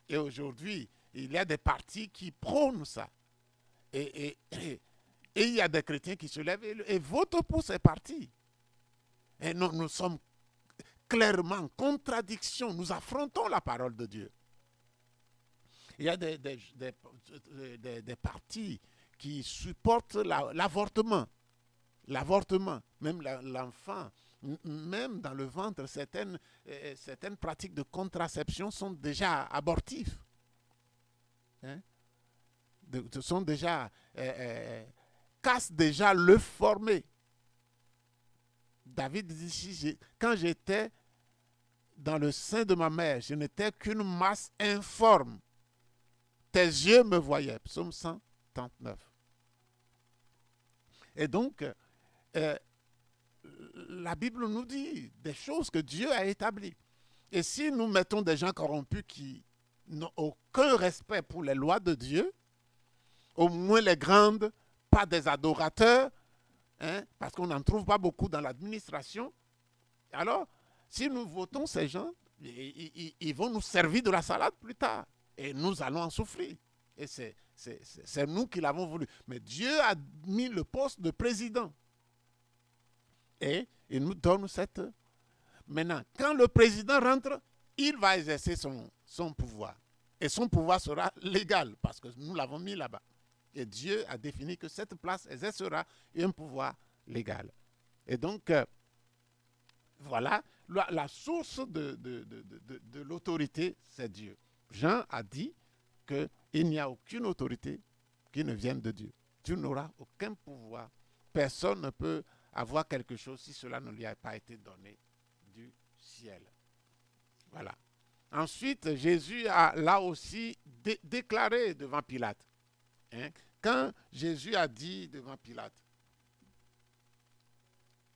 Et aujourd'hui, il y a des partis qui prônent ça. Et il y a des chrétiens qui se lèvent et votent pour ces partis. Et nous sommes clairement en contradiction. Nous affrontons la parole de Dieu. Il y a des partis qui supportent l'avortement. L'avortement, même l'enfant, même dans le ventre, certaines pratiques de contraception sont déjà abortives. Hein? Sont déjà cassent déjà le formé. David dit, quand j'étais dans le sein de ma mère, je n'étais qu'une masse informe. Tes yeux me voyaient. Psaume 139. Et donc, la Bible nous dit des choses que Dieu a établies. Et si nous mettons des gens corrompus qui n'ont aucun respect pour les lois de Dieu, au moins les grandes, pas des adorateurs, hein, parce qu'on n'en trouve pas beaucoup dans l'administration. Alors, si nous votons ces gens, ils vont nous servir de la salade plus tard. Et nous allons en souffrir. Et c'est nous qui l'avons voulu. Mais Dieu a mis le poste de président. Et il nous donne cette... Maintenant, quand le président rentre, il va exercer son pouvoir. Et son pouvoir sera légal, parce que nous l'avons mis là-bas. Et Dieu a défini que cette place exercera un pouvoir légal. Et donc, voilà, la source de l'autorité, c'est Dieu. Jean a dit qu'il n'y a aucune autorité qui ne vienne de Dieu. Tu n'auras aucun pouvoir. Personne ne peut avoir quelque chose si cela ne lui a pas été donné du ciel. Voilà. Ensuite, Jésus a là aussi déclaré devant Pilate. Hein? Quand Jésus a dit devant Pilate,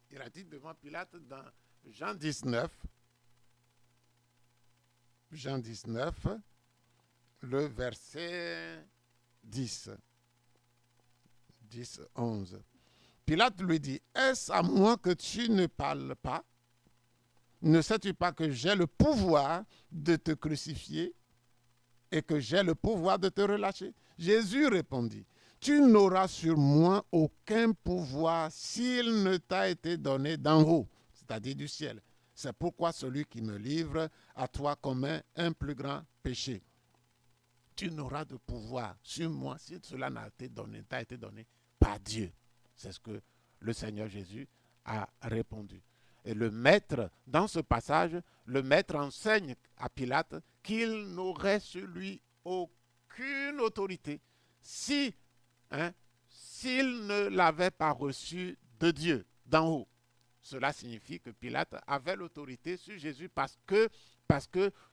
il a dit devant Pilate dans Jean 19, le verset 10, 11. Pilate lui dit, est-ce à moi que tu ne parles pas? Ne sais-tu pas que j'ai le pouvoir de te crucifier et que j'ai le pouvoir de te relâcher? Jésus répondit, tu n'auras sur moi aucun pouvoir s'il ne t'a été donné d'en haut, c'est-à-dire du ciel. C'est pourquoi celui qui me livre à toi commet un plus grand péché. Tu n'auras de pouvoir sur moi si cela t'a été donné par Dieu. C'est ce que le Seigneur Jésus a répondu. Et le maître, dans ce passage, le maître enseigne à Pilate qu'il n'aurait sur lui aucune autorité s'il ne l'avait pas reçu de Dieu, d'en haut. Cela signifie que Pilate avait l'autorité sur Jésus parce que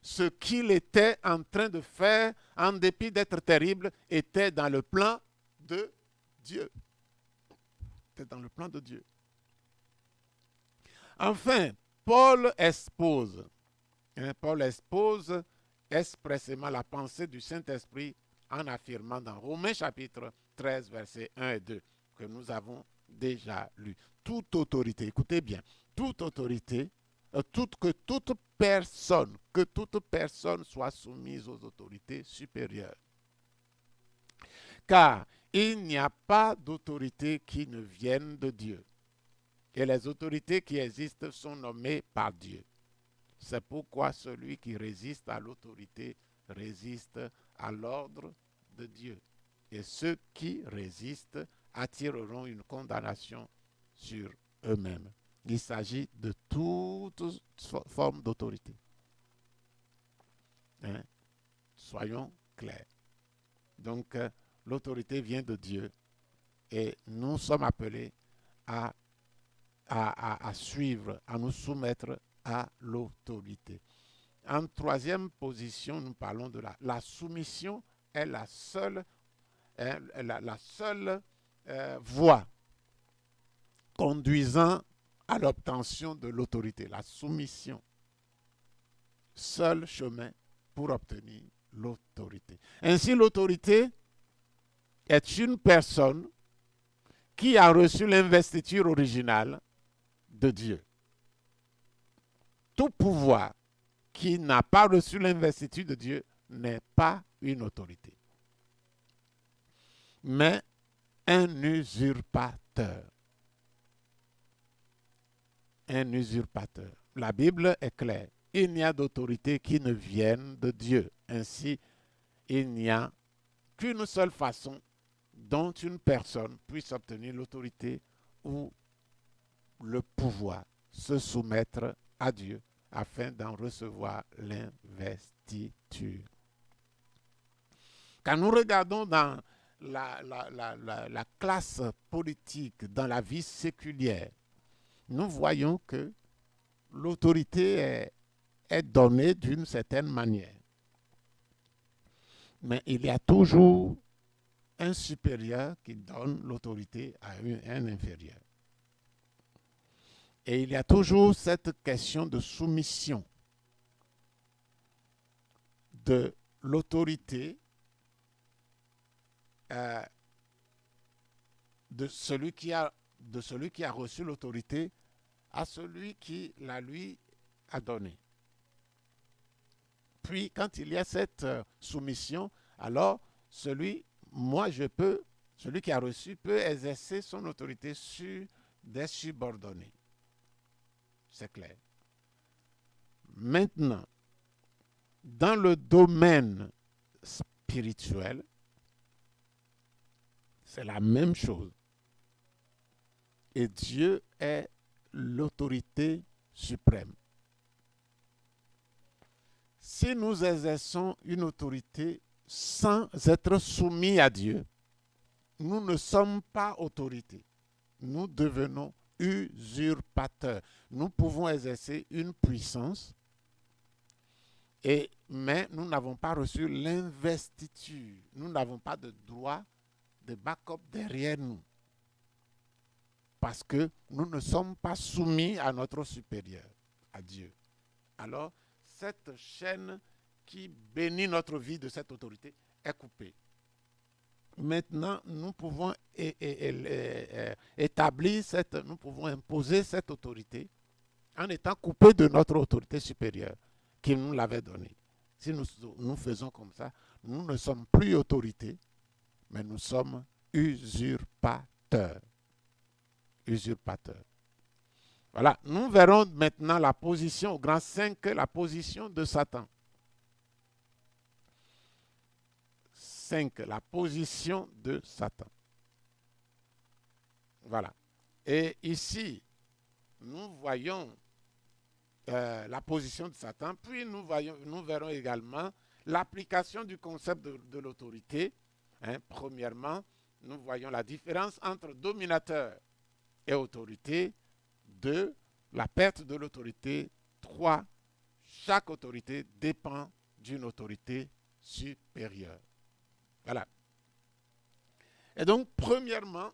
ce qu'il était en train de faire, en dépit d'être terrible, était dans le plan de Dieu. Était dans le plan de Dieu. Enfin, Paul expose expressément la pensée du Saint-Esprit en affirmant dans Romains chapitre 13, versets 1 et 2, que nous avons déjà lu. Toute autorité, écoutez bien, toute autorité, que toute personne soit soumise aux autorités supérieures. Car il n'y a pas d'autorité qui ne vienne de Dieu. Et les autorités qui existent sont nommées par Dieu. C'est pourquoi celui qui résiste à l'autorité résiste à l'ordre de Dieu. Et ceux qui résistent attireront une condamnation sur eux-mêmes. Il s'agit de toute forme d'autorité. Hein? Soyons clairs. Donc, l'autorité vient de Dieu et nous sommes appelés à suivre, à nous soumettre à l'autorité. En troisième position, nous parlons de la soumission est la seule voie conduisant à l'obtention de l'autorité. La soumission, seul chemin pour obtenir l'autorité. Ainsi, l'autorité est une personne qui a reçu l'investiture originale de Dieu. Tout pouvoir qui n'a pas reçu l'investiture de Dieu n'est pas une autorité, mais un usurpateur. Un usurpateur. La Bible est claire. Il n'y a d'autorité qui ne vienne de Dieu. Ainsi, il n'y a qu'une seule façon dont une personne puisse obtenir l'autorité ou le pouvoir, se soumettre à Dieu afin d'en recevoir l'investiture. Quand nous regardons dans la classe politique, dans la vie séculière, nous voyons que l'autorité est donnée d'une certaine manière. Mais il y a toujours un supérieur qui donne l'autorité à un inférieur. Et il y a toujours cette question de soumission de l'autorité de celui qui a reçu l'autorité à celui qui la lui a donnée. Puis, quand il y a cette soumission, alors celui qui a reçu peut exercer son autorité sur des subordonnés. C'est clair. Maintenant, dans le domaine spirituel, c'est la même chose. Et Dieu est l'autorité suprême. Si nous exerçons une autorité sans être soumis à Dieu, nous ne sommes pas autorité. Nous devenons usurpateurs. Nous pouvons exercer une puissance, mais nous n'avons pas reçu l'investiture. Nous n'avons pas de droit de backup derrière nous. Parce que nous ne sommes pas soumis à notre supérieur, à Dieu. Alors, cette chaîne qui bénit notre vie de cette autorité est coupée. Maintenant, nous pouvons nous pouvons imposer cette autorité en étant coupés de notre autorité supérieure qui nous l'avait donnée. Si nous faisons comme ça, nous ne sommes plus autorité, mais nous sommes usurpateurs. Usurpateurs. Voilà, nous verrons maintenant la position au grand 5, la position de Satan. 5, la position de Satan. Voilà. Et ici, nous voyons la position de Satan, puis nous verrons également l'application du concept de l'autorité. Premièrement, nous voyons la différence entre dominateur et autorité. 2, la perte de l'autorité. 3, chaque autorité dépend d'une autorité supérieure. Voilà. Et donc, premièrement,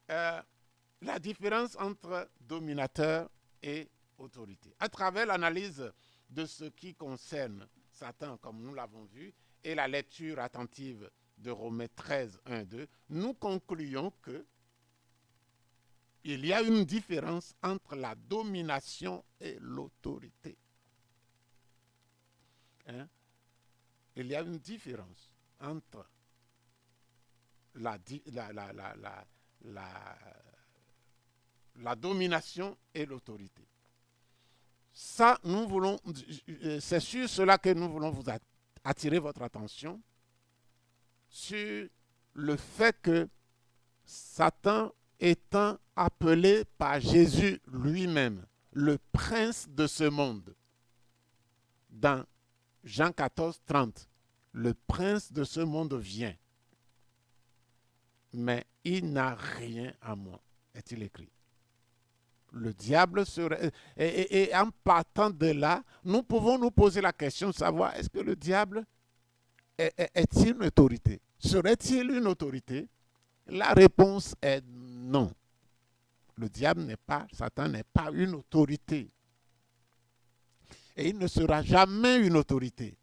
la différence entre dominateur et autorité. À travers l'analyse de ce qui concerne Satan, comme nous l'avons vu, et la lecture attentive de Romains 13, 1, 2, nous concluons que il y a une différence entre la domination et l'autorité. Il y a une différence entre la domination et l'autorité. Ça, c'est sur cela que nous voulons vous attirer votre attention, sur le fait que Satan étant appelé par Jésus lui-même, le prince de ce monde. Dans Jean 14, 30, le prince de ce monde vient, mais il n'a rien à moi, est-il écrit. Le diable serait... Et en partant de là, nous pouvons nous poser la question de savoir, est-ce que le diable est-il une autorité? Serait-il une autorité? La réponse est non. Le diable Satan n'est pas une autorité. Et il ne sera jamais une autorité.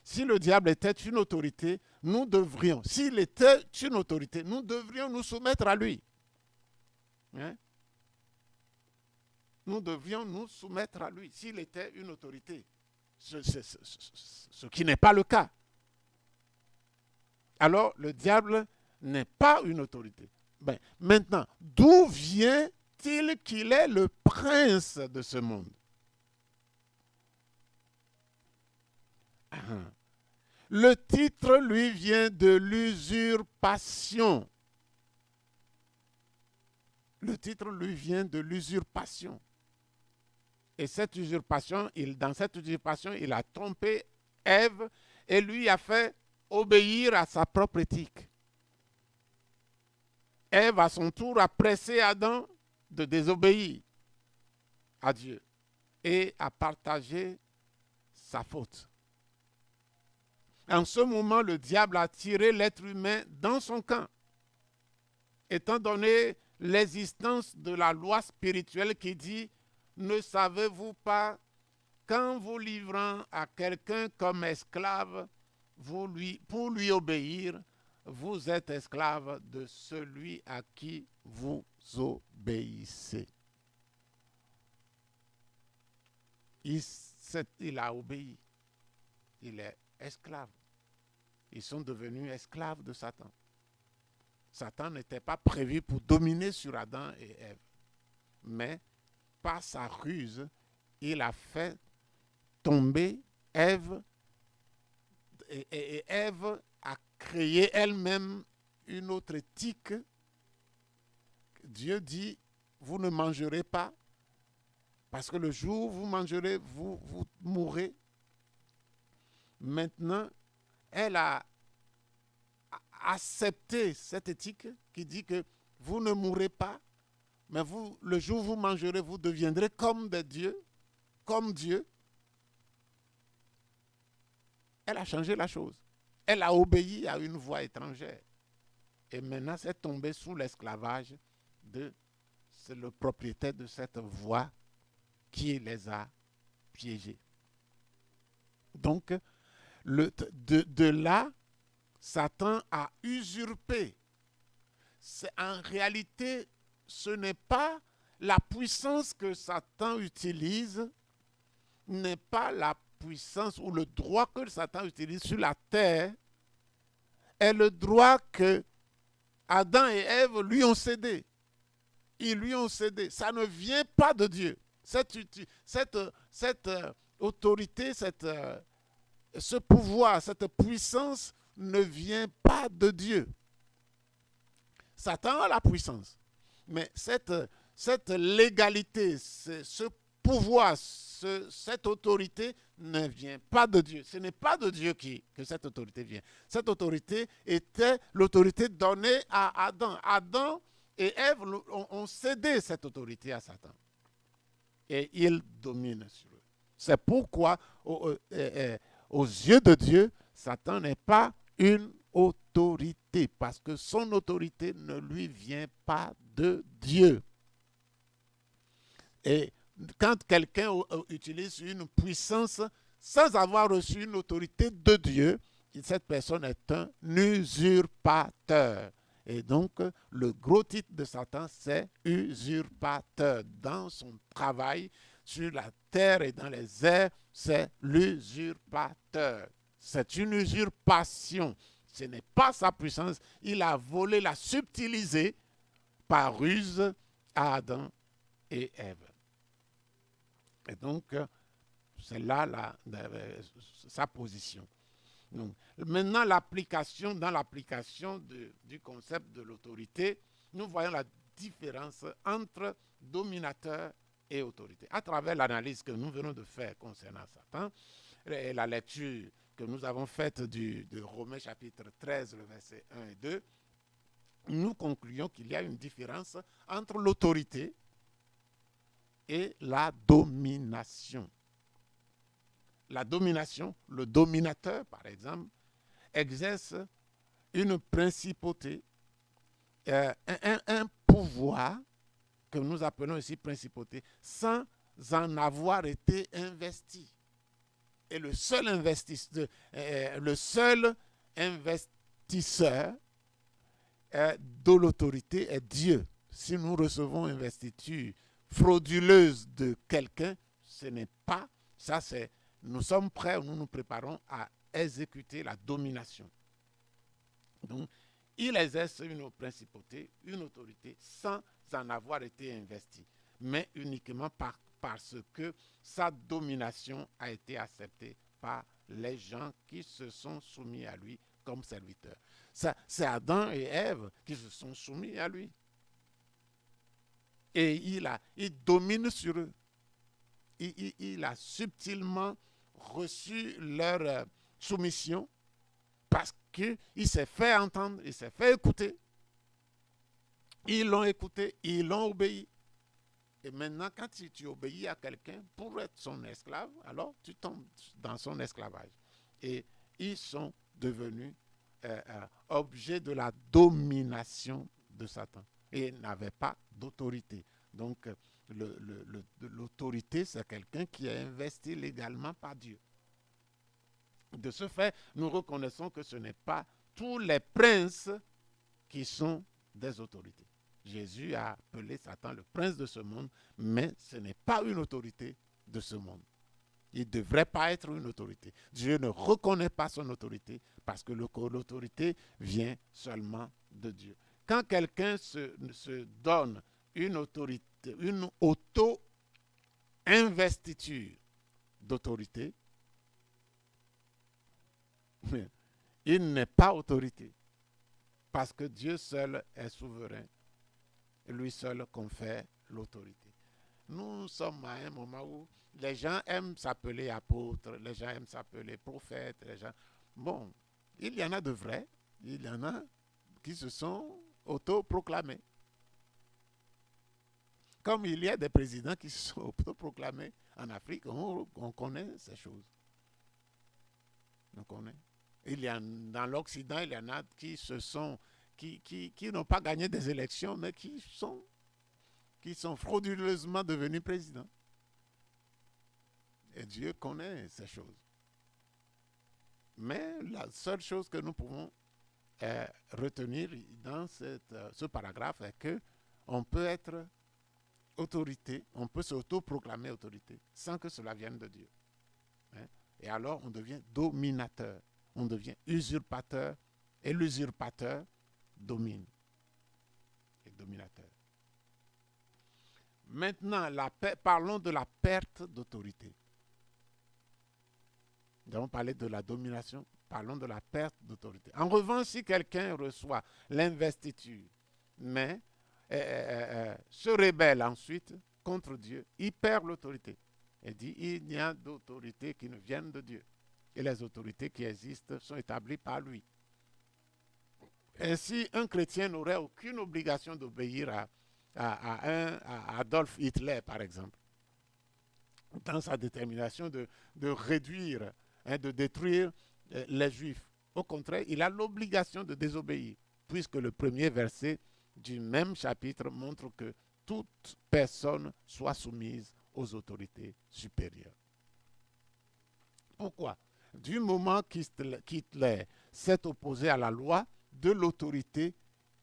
Si le diable était une autorité, s'il était une autorité, nous devrions nous soumettre à lui. Nous devrions nous soumettre à lui s'il était une autorité. Ce qui n'est pas le cas. Alors, le diable n'est pas une autorité. Maintenant, d'où vient-il qu'il est le prince de ce monde? Le titre lui vient de l'usurpation. Le titre lui vient de l'usurpation. Et dans cette usurpation, il a trompé Ève et lui a fait obéir à sa propre éthique. Ève, à son tour, a pressé Adam de désobéir à Dieu et a partagé sa faute. En ce moment, le diable a tiré l'être humain dans son camp, étant donné l'existence de la loi spirituelle qui dit « Ne savez-vous pas qu'en vous livrant à quelqu'un comme esclave, pour lui obéir, vous êtes esclave de celui à qui vous obéissez. Il a obéi. Il est esclave. Ils sont devenus esclaves de Satan. Satan n'était pas prévu pour dominer sur Adam et Ève. Mais par sa ruse, il a fait tomber Ève. Et Ève a créé elle-même une autre éthique. Dieu dit, vous ne mangerez pas, parce que le jour où vous mangerez, vous mourrez. Maintenant, elle a accepté cette éthique qui dit que vous ne mourrez pas, mais vous, le jour où vous mangerez, vous deviendrez comme des dieux, comme Dieu. Elle a changé la chose. Elle a obéi à une voix étrangère. Et maintenant, c'est tombé sous l'esclavage de le propriétaire de cette voix qui les a piégés. Donc, de là, Satan a usurpé. En réalité, ce n'est pas la puissance que Satan utilise, n'est pas la puissance ou le droit que Satan utilise sur la terre, est le droit que Adam et Ève lui ont cédé. Ils lui ont cédé. Ça ne vient pas de Dieu. Cette autorité, ce pouvoir, cette puissance ne vient pas de Dieu. Satan a la puissance. Mais cette légalité, ce pouvoir, cette autorité ne vient pas de Dieu. Ce n'est pas de Dieu que cette autorité vient. Cette autorité était l'autorité donnée à Adam. Adam et Ève ont cédé cette autorité à Satan. Et il domine sur eux. C'est pourquoi, aux yeux de Dieu, Satan n'est pas une autorité, parce que son autorité ne lui vient pas de Dieu. Et quand quelqu'un utilise une puissance sans avoir reçu une autorité de Dieu, cette personne est un usurpateur. Et donc, le gros titre de Satan, c'est usurpateur. Dans son travail sur la terre et dans les airs, c'est l'usurpateur. C'est une usurpation. Ce n'est pas sa puissance. Il a volé, l'a subtilisé par ruse à Adam et Ève. Et donc, c'est là sa position. Donc, maintenant, dans l'application du concept de l'autorité, nous voyons la différence entre dominateur et autorité. À travers l'analyse que nous venons de faire concernant Satan, et la lecture que nous avons faite de Romains chapitre 13, le verset 1 et 2, nous concluons qu'il y a une différence entre l'autorité et la domination. La domination, le dominateur, par exemple, exerce une principauté, un pouvoir que nous appelons ici principauté, sans en avoir été investi. Et le seul investisseur de l'autorité est Dieu. Si nous recevons une investiture frauduleuse de quelqu'un, ce n'est pas ça, nous sommes prêts, nous nous préparons à exécuter la domination. Donc, il exerce une principauté, une autorité, sans en avoir été investi, mais uniquement parce que sa domination a été acceptée par les gens qui se sont soumis à lui comme serviteurs. C'est Adam et Ève qui se sont soumis à lui. Et il domine sur eux. Il a subtilement reçu leur soumission parce qu'il s'est fait entendre, il s'est fait écouter. Ils l'ont écouté, ils l'ont obéi. Et maintenant, quand tu obéis à quelqu'un pour être son esclave, alors tu tombes dans son esclavage. Et ils sont devenus objets de la domination de Satan. Et ils n'avaient pas d'autorité. Donc, l'autorité, c'est quelqu'un qui est investi légalement par Dieu. De ce fait, nous reconnaissons que ce n'est pas tous les princes qui sont des autorités. Jésus a appelé Satan le prince de ce monde, mais ce n'est pas une autorité de ce monde. Il ne devrait pas être une autorité. Dieu ne reconnaît pas son autorité parce que l'autorité vient seulement de Dieu. Quand quelqu'un se donne une autorité, une auto-investiture d'autorité, il n'est pas autorité parce que Dieu seul est souverain. Lui seul confère l'autorité. Nous sommes à un moment où les gens aiment s'appeler apôtres, les gens aiment s'appeler prophètes, les gens... Bon, il y en a de vrais, il y en a qui se sont autoproclamés. Comme il y a des présidents qui se sont autoproclamés en Afrique, on connaît ces choses. On connaît. Dans l'Occident, il y en a qui n'ont pas gagné des élections, mais qui sont frauduleusement devenus présidents. Et Dieu connaît ces choses. Mais la seule chose que nous pouvons retenir dans ce paragraphe est qu'on peut être autorité, on peut s'autoproclamer autorité sans que cela vienne de Dieu. Hein? Et alors on devient dominateur, on devient usurpateur, et l'usurpateur domine. Et dominateur. Maintenant, parlons de la perte d'autorité. Nous avons parlé de la domination, parlons de la perte d'autorité. En revanche, si quelqu'un reçoit l'investiture, mais se rébelle ensuite contre Dieu, il perd l'autorité. Il dit, il n'y a d'autorité qui ne vienne de Dieu. Et les autorités qui existent sont établies par lui. Ainsi, un chrétien n'aurait aucune obligation d'obéir à Adolf Hitler, par exemple, dans sa détermination de réduire, de détruire les Juifs. Au contraire, il a l'obligation de désobéir, puisque le premier verset du même chapitre montre que toute personne soit soumise aux autorités supérieures. Pourquoi? Du moment qu'Hitler s'est opposé à la loi de l'autorité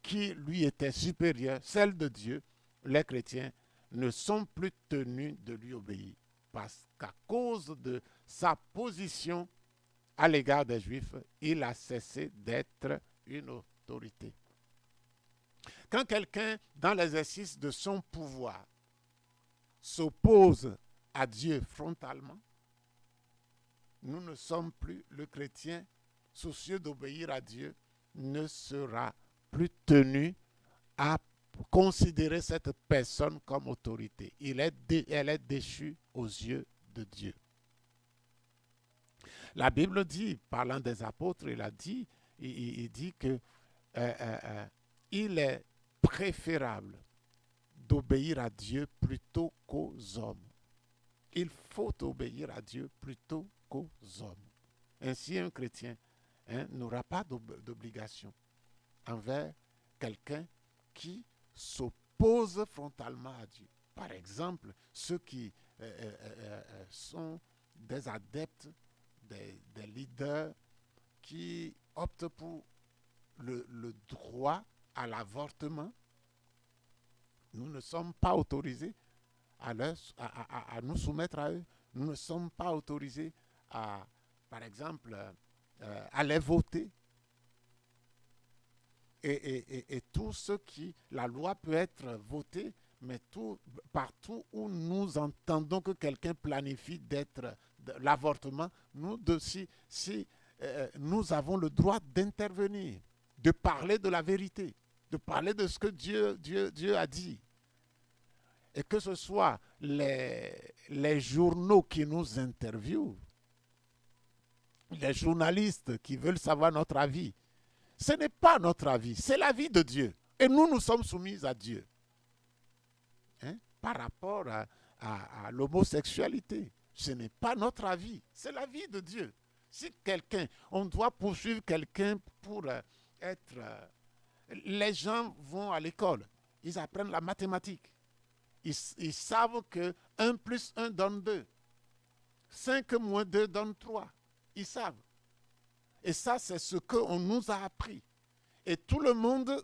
qui lui était supérieure, celle de Dieu, les chrétiens ne sont plus tenus de lui obéir. Parce qu'à cause de sa position à l'égard des Juifs, il a cessé d'être une autorité. Quand quelqu'un, dans l'exercice de son pouvoir, s'oppose à Dieu frontalement, nous ne sommes plus, le chrétien soucieux d'obéir à Dieu ne sera plus tenu à considérer cette personne comme autorité. Elle est déchue aux yeux de Dieu. La Bible dit, parlant des apôtres, il dit que il est préférable d'obéir à Dieu plutôt qu'aux hommes. Il faut obéir à Dieu plutôt qu'aux hommes. Ainsi, un chrétien n'aura pas d'obligation envers quelqu'un qui s'oppose frontalement à Dieu. Par exemple, ceux qui sont des adeptes, des leaders qui optent pour le droit à l'avortement, nous ne sommes pas autorisés à nous soumettre à eux. Nous ne sommes pas autorisés par exemple, à les voter. Et tout ce qui... La loi peut être votée, mais partout où nous entendons que quelqu'un planifie l'avortement, nous avons le droit d'intervenir, de parler de la vérité, de parler de ce que Dieu a dit. Et que ce soit les journaux qui nous interviewent, les journalistes qui veulent savoir notre avis, ce n'est pas notre avis, c'est l'avis de Dieu. Et nous sommes soumis à Dieu. Par rapport à l'homosexualité, ce n'est pas notre avis, c'est l'avis de Dieu. Si on doit poursuivre quelqu'un pour être... les gens vont à l'école, ils apprennent la mathématique. Ils savent que 1 plus 1 donne 2. 5 moins 2 donne 3. Ils savent. Et ça, c'est ce qu'on nous a appris. Et tout le monde,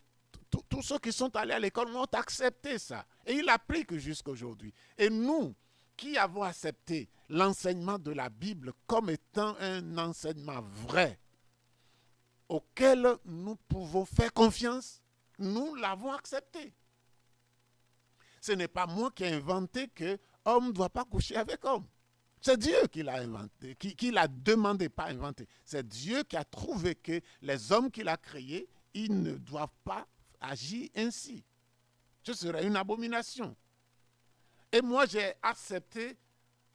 tous ceux qui sont allés à l'école ont accepté ça. Et ils l'appliquent jusqu'à aujourd'hui. Et nous, qui avons accepté l'enseignement de la Bible comme étant un enseignement vrai, auquel nous pouvons faire confiance, nous l'avons accepté. Ce n'est pas moi qui ai inventé que homme ne doit pas coucher avec homme. C'est Dieu qui l'a inventé, qui l'a demandé, pas inventé. C'est Dieu qui a trouvé que les hommes qu'il a créés, ils ne doivent pas agir ainsi. Ce serait une abomination. Et moi, j'ai accepté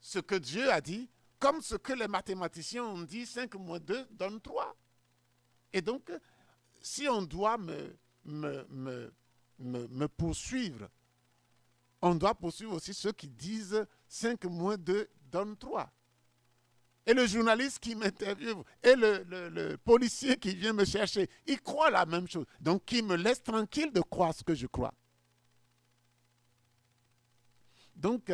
ce que Dieu a dit, comme ce que les mathématiciens ont dit, 5 moins 2 donne 3. Et donc, si on doit me poursuivre, on doit poursuivre aussi ceux qui disent 5 moins 2 donne 3. Et le journaliste qui m'interviewe, et le policier qui vient me chercher, ils croient la même chose. Donc, qui me laisse tranquille de croire ce que je crois. Donc,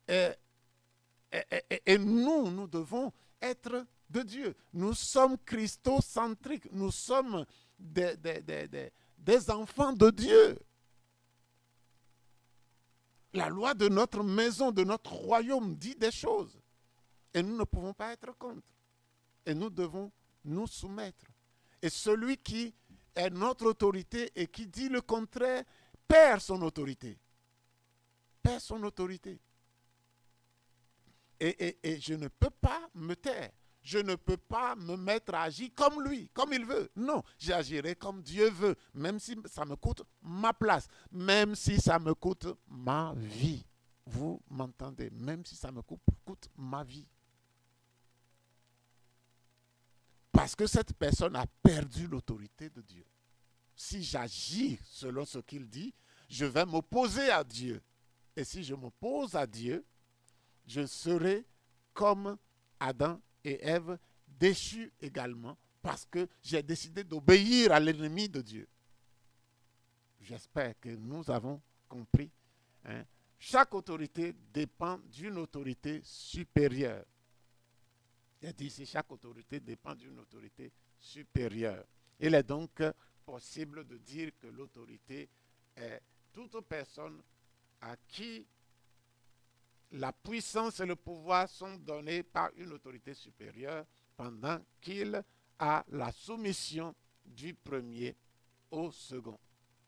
et nous devons être de Dieu. Nous sommes christocentriques. Nous sommes des enfants de Dieu. La loi de notre maison, de notre royaume dit des choses. Et nous ne pouvons pas être contre. Et nous devons nous soumettre. Et celui qui est notre autorité et qui dit le contraire perd son autorité. Perd son autorité. Et je ne peux pas me taire. Je ne peux pas me mettre à agir comme lui, comme il veut. Non, j'agirai comme Dieu veut, même si ça me coûte ma place, même si ça me coûte ma vie. Vous m'entendez? Même si ça me coûte ma vie. Parce que cette personne a perdu l'autorité de Dieu. Si j'agis selon ce qu'il dit, je vais m'opposer à Dieu. Et si je m'oppose à Dieu, je serai comme Adam et Ève, déchus également, parce que j'ai décidé d'obéir à l'ennemi de Dieu. J'espère que nous avons compris. Chaque autorité dépend d'une autorité supérieure. Il dit ici, chaque autorité dépend d'une autorité supérieure. Il est donc possible de dire que l'autorité est toute personne à qui la puissance et le pouvoir sont donnés par une autorité supérieure pendant qu'il a la soumission du premier au second.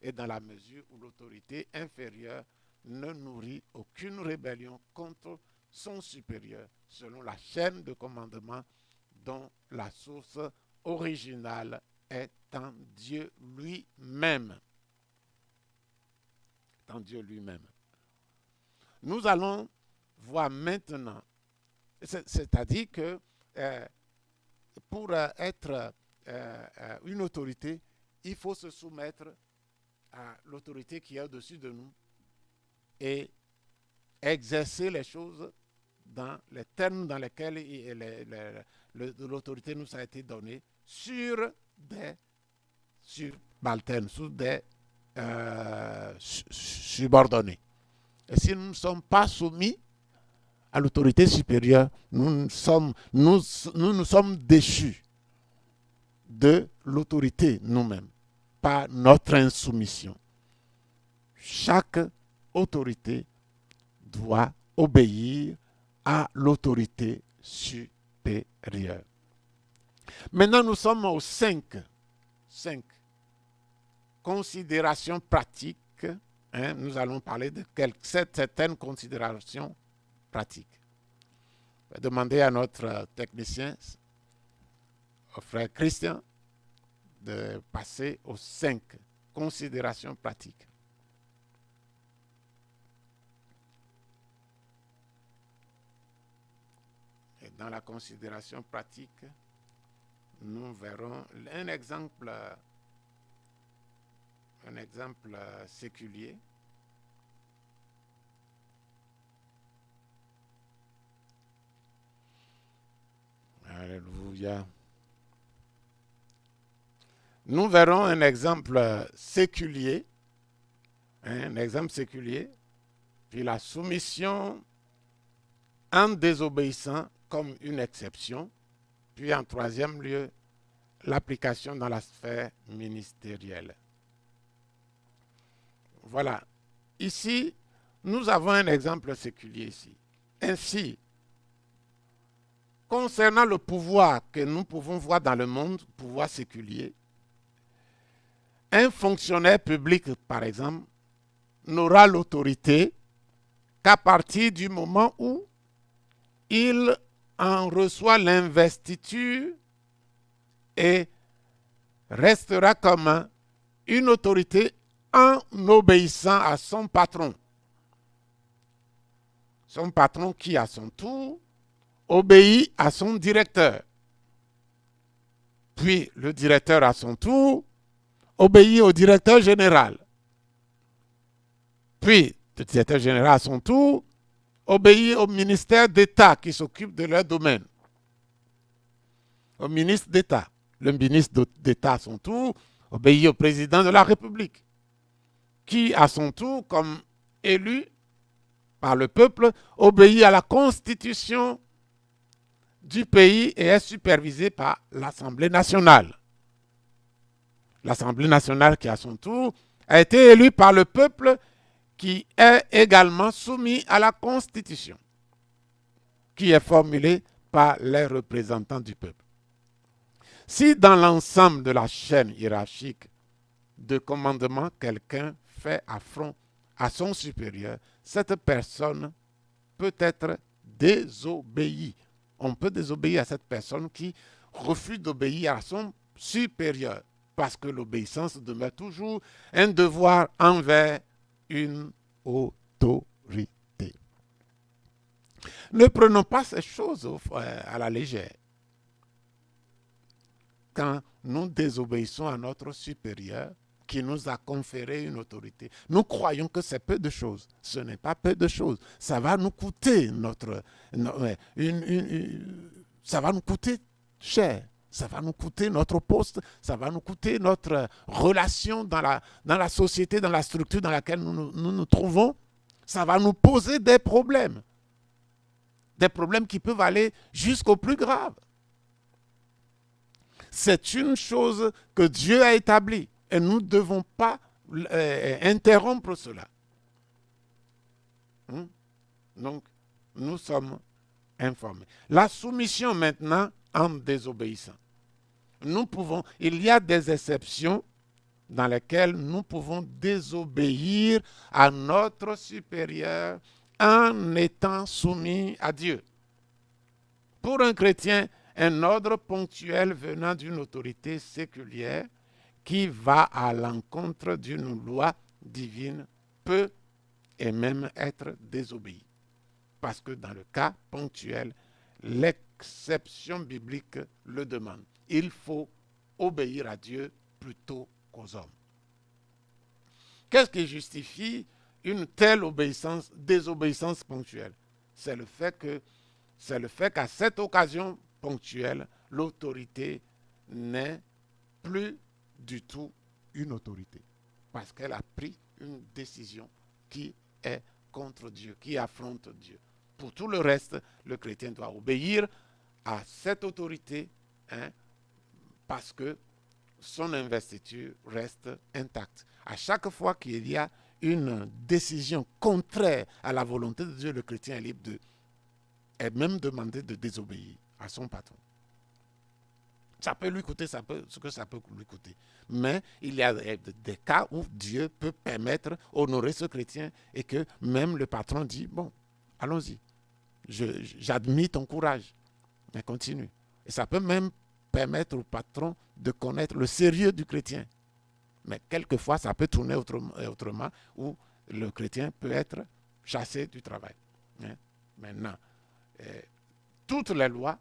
Et dans la mesure où l'autorité inférieure ne nourrit aucune rébellion contre son supérieur, selon la chaîne de commandement dont la source originale est en Dieu lui-même. En Dieu lui-même. Nous allons voir maintenant, c'est-à-dire que pour être une autorité, il faut se soumettre à l'autorité qui est au-dessus de nous et exercer les choses dans les termes dans lesquels l'autorité nous a été donnée sur des subalternes, sur des subordonnés. Et si nous ne sommes pas soumis à l'autorité supérieure, nous nous sommes déchus de l'autorité nous-mêmes par notre insoumission. Chaque autorité doit obéir à l'autorité supérieure. Maintenant, nous sommes aux 5 considérations pratiques. Nous allons parler de certaines considérations pratiques. Je vais demander à notre technicien, au frère Christian, de passer aux 5 considérations pratiques. Et dans la considération pratique, nous verrons un exemple séculier. Alléluia. Nous verrons un exemple séculier, puis la soumission en désobéissant comme une exception, puis en troisième lieu, l'application dans la sphère ministérielle. Voilà. Ici, nous avons un exemple séculier ici. Ainsi, concernant le pouvoir que nous pouvons voir dans le monde, pouvoir séculier, un fonctionnaire public, par exemple, n'aura l'autorité qu'à partir du moment où il en reçoit l'investiture et restera comme une autorité en obéissant à son patron. Son patron qui, à son tour, obéit à son directeur. Puis le directeur, à son tour, obéit au directeur général. Puis le directeur général, à son tour, obéit au ministère d'État qui s'occupe de leur domaine. Au ministre d'État. Le ministre d'État, à son tour, obéit au président de la République, qui, à son tour, comme élu par le peuple, obéit à la constitution du pays et est supervisé par l'Assemblée nationale. L'Assemblée nationale qui, à son tour, a été élue par le peuple qui est également soumis à la Constitution, qui est formulée par les représentants du peuple. Si dans l'ensemble de la chaîne hiérarchique de commandement, quelqu'un fait affront à son supérieur, cette personne peut être désobéie. On peut désobéir à cette personne qui refuse d'obéir à son supérieur, parce que l'obéissance demeure toujours un devoir envers une autorité. Ne prenons pas ces choses à la légère. Quand nous désobéissons à notre supérieur qui nous a conféré une autorité, nous croyons que c'est peu de choses. Ce n'est pas peu de choses. Ça va nous coûter ça va nous coûter cher. Ça va nous coûter notre poste, ça va nous coûter notre relation dans la société, dans la structure dans laquelle nous trouvons. Ça va nous poser des problèmes. Des problèmes qui peuvent aller jusqu'au plus grave. C'est une chose que Dieu a établie et nous ne devons pas interrompre cela. Donc, nous sommes informés. La soumission maintenant en désobéissant. Il y a des exceptions dans lesquelles nous pouvons désobéir à notre supérieur en étant soumis à Dieu. Pour un chrétien, un ordre ponctuel venant d'une autorité séculière qui va à l'encontre d'une loi divine peut et même être désobéi. Parce que dans le cas ponctuel, l'exception biblique le demande. Il faut obéir à Dieu plutôt qu'aux hommes. Qu'est-ce qui justifie une telle désobéissance ponctuelle? C'est le fait qu'à cette occasion ponctuelle, l'autorité n'est plus du tout une autorité. Parce qu'elle a pris une décision qui est contre Dieu, qui affronte Dieu. Pour tout le reste, le chrétien doit obéir à cette autorité, parce que son investiture reste intacte. À chaque fois qu'il y a une décision contraire à la volonté de Dieu, le chrétien est libre est même demandé de désobéir à son patron. Ça peut lui coûter ce que ça peut lui coûter. Mais il y a des cas où Dieu peut permettre, honorer ce chrétien et que même le patron dit, bon, allons-y, j'admire ton courage, mais continue. Et ça peut même permettre au patron de connaître le sérieux du chrétien. Mais quelquefois, ça peut tourner autrement, où le chrétien peut être chassé du travail. Maintenant, toutes les lois,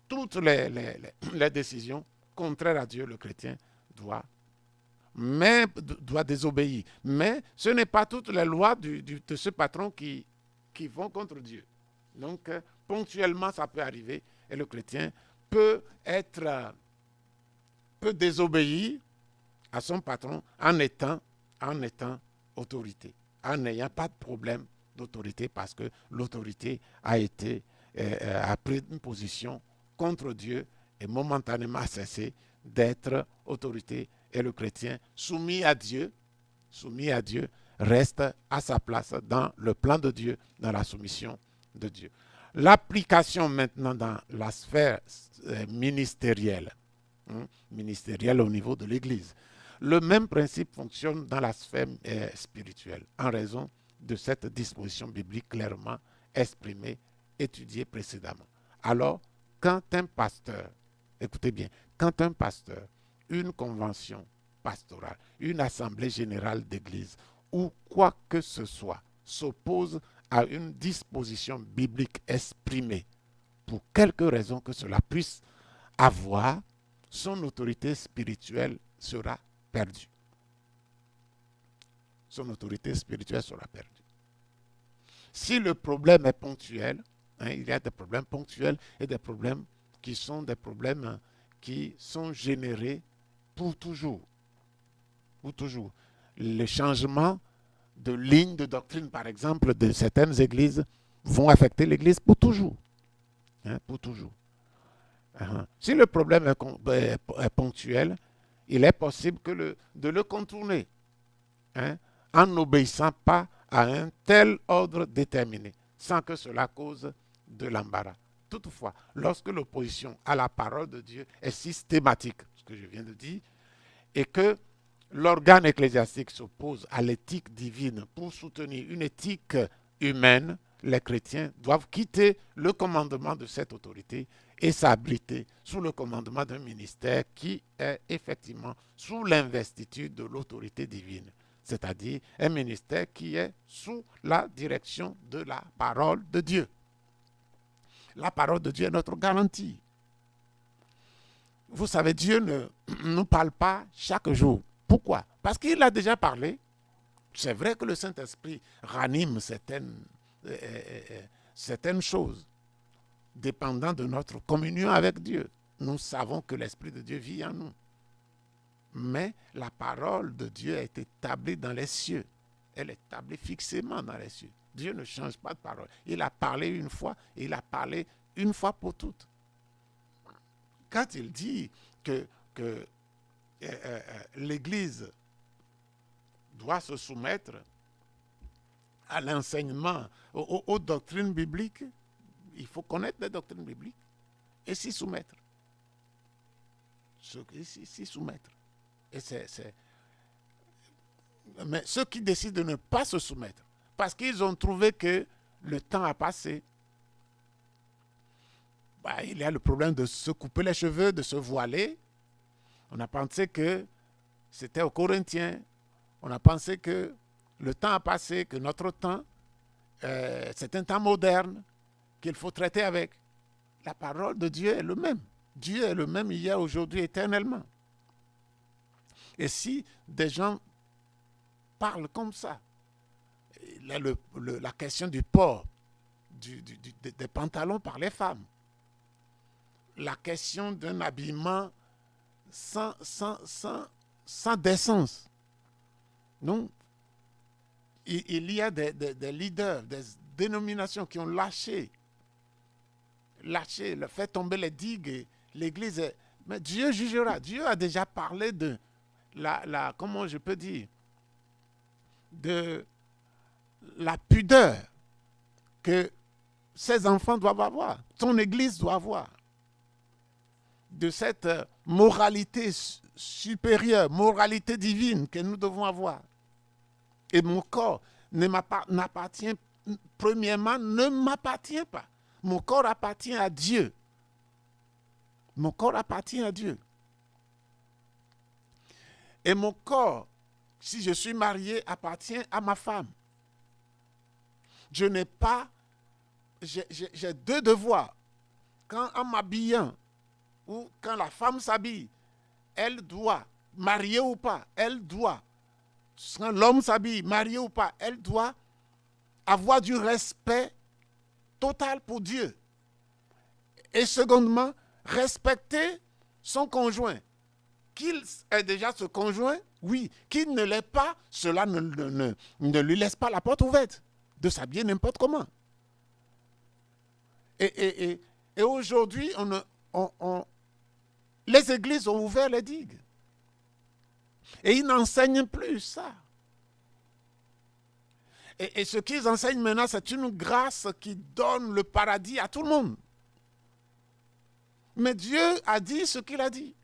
toutes les décisions contraires à Dieu, le chrétien doit désobéir. Mais ce n'est pas toutes les lois de ce patron qui vont contre Dieu. Donc, ponctuellement, ça peut arriver et le chrétien peut désobéir à son patron en étant autorité, en n'ayant pas de problème d'autorité parce que l'autorité a pris une position contre Dieu et momentanément cessé d'être autorité. Et le chrétien, soumis à Dieu, reste à sa place dans le plan de Dieu, dans la soumission de Dieu. L'application maintenant dans la sphère ministérielle, ministérielle au niveau de l'Église. Le même principe fonctionne dans la sphère spirituelle, en raison de cette disposition biblique clairement exprimée, étudiée précédemment. Alors, quand un pasteur, écoutez bien, quand un pasteur, une convention pastorale, une assemblée générale d'église ou quoi que ce soit s'oppose à une disposition biblique exprimée, pour quelque raison que cela puisse avoir, son autorité spirituelle sera perdue. Son autorité spirituelle sera perdue. Si le problème est ponctuel, il y a des problèmes ponctuels et des problèmes qui sont générés pour toujours. Pour toujours. Le changement de ligne de doctrine, par exemple, de certaines églises vont affecter l'église pour toujours. Pour toujours. Si le problème est ponctuel, il est possible de le contourner en n'obéissant pas à un tel ordre déterminé, sans que cela cause de l'embarras. Toutefois, lorsque l'opposition à la parole de Dieu est systématique, ce que je viens de dire, et que l'organe ecclésiastique s'oppose à l'éthique divine pour soutenir une éthique humaine, les chrétiens doivent quitter le commandement de cette autorité et s'abriter sous le commandement d'un ministère qui est effectivement sous l'investiture de l'autorité divine, c'est-à-dire un ministère qui est sous la direction de la parole de Dieu. La parole de Dieu est notre garantie. Vous savez, Dieu ne nous parle pas chaque jour. Pourquoi? Parce qu'il a déjà parlé. C'est vrai que le Saint-Esprit ranime certaines choses, dépendant de notre communion avec Dieu. Nous savons que l'Esprit de Dieu vit en nous. Mais la parole de Dieu est établie dans les cieux. Elle est établie fixément dans les cieux. Dieu ne change pas de parole. Il a parlé une fois, et il a parlé une fois pour toutes. Quand il dit que l'Église doit se soumettre à l'enseignement, aux doctrines bibliques, il faut connaître les doctrines bibliques et s'y soumettre. S'y soumettre. Mais ceux qui décident de ne pas se soumettre, parce qu'ils ont trouvé que le temps a passé, il y a le problème de se couper les cheveux, de se voiler. On a pensé que c'était aux Corinthiens. On a pensé que le temps a passé, que notre temps, c'est un temps moderne, qu'il faut traiter avec. La parole de Dieu est le même. Dieu est le même hier, aujourd'hui, éternellement. Et si des gens parlent comme ça, la question du port des pantalons par les femmes, la question d'un habillement sans décence. Non. Il y a des leaders, des dénominations qui ont lâché, fait tomber les digues. Et l'Église est... Mais Dieu jugera. Dieu a déjà parlé de comment je peux dire, de la pudeur que ses enfants doivent avoir, son Église doit avoir, de cette moralité supérieure, moralité divine que nous devons avoir. Et mon corps n'appartient, premièrement, ne m'appartient pas. Mon corps appartient à Dieu. Mon corps appartient à Dieu. Et mon corps, si je suis marié, appartient à ma femme. Je n'ai pas... J'ai deux devoirs. Quand en m'habillant, ou quand la femme s'habille, elle doit, mariée ou pas, elle doit, quand l'homme s'habille, marié ou pas, elle doit avoir du respect total pour Dieu. Et secondement, respecter son conjoint. Qu'il ait déjà ce conjoint, oui. Qu'il ne l'ait pas, cela ne lui laisse pas la porte ouverte de s'habiller n'importe comment. Et aujourd'hui, les églises ont ouvert les digues. Et ils n'enseignent plus ça. Et ce qu'ils enseignent maintenant, c'est une grâce qui donne le paradis à tout le monde. Mais Dieu a dit ce qu'il a dit.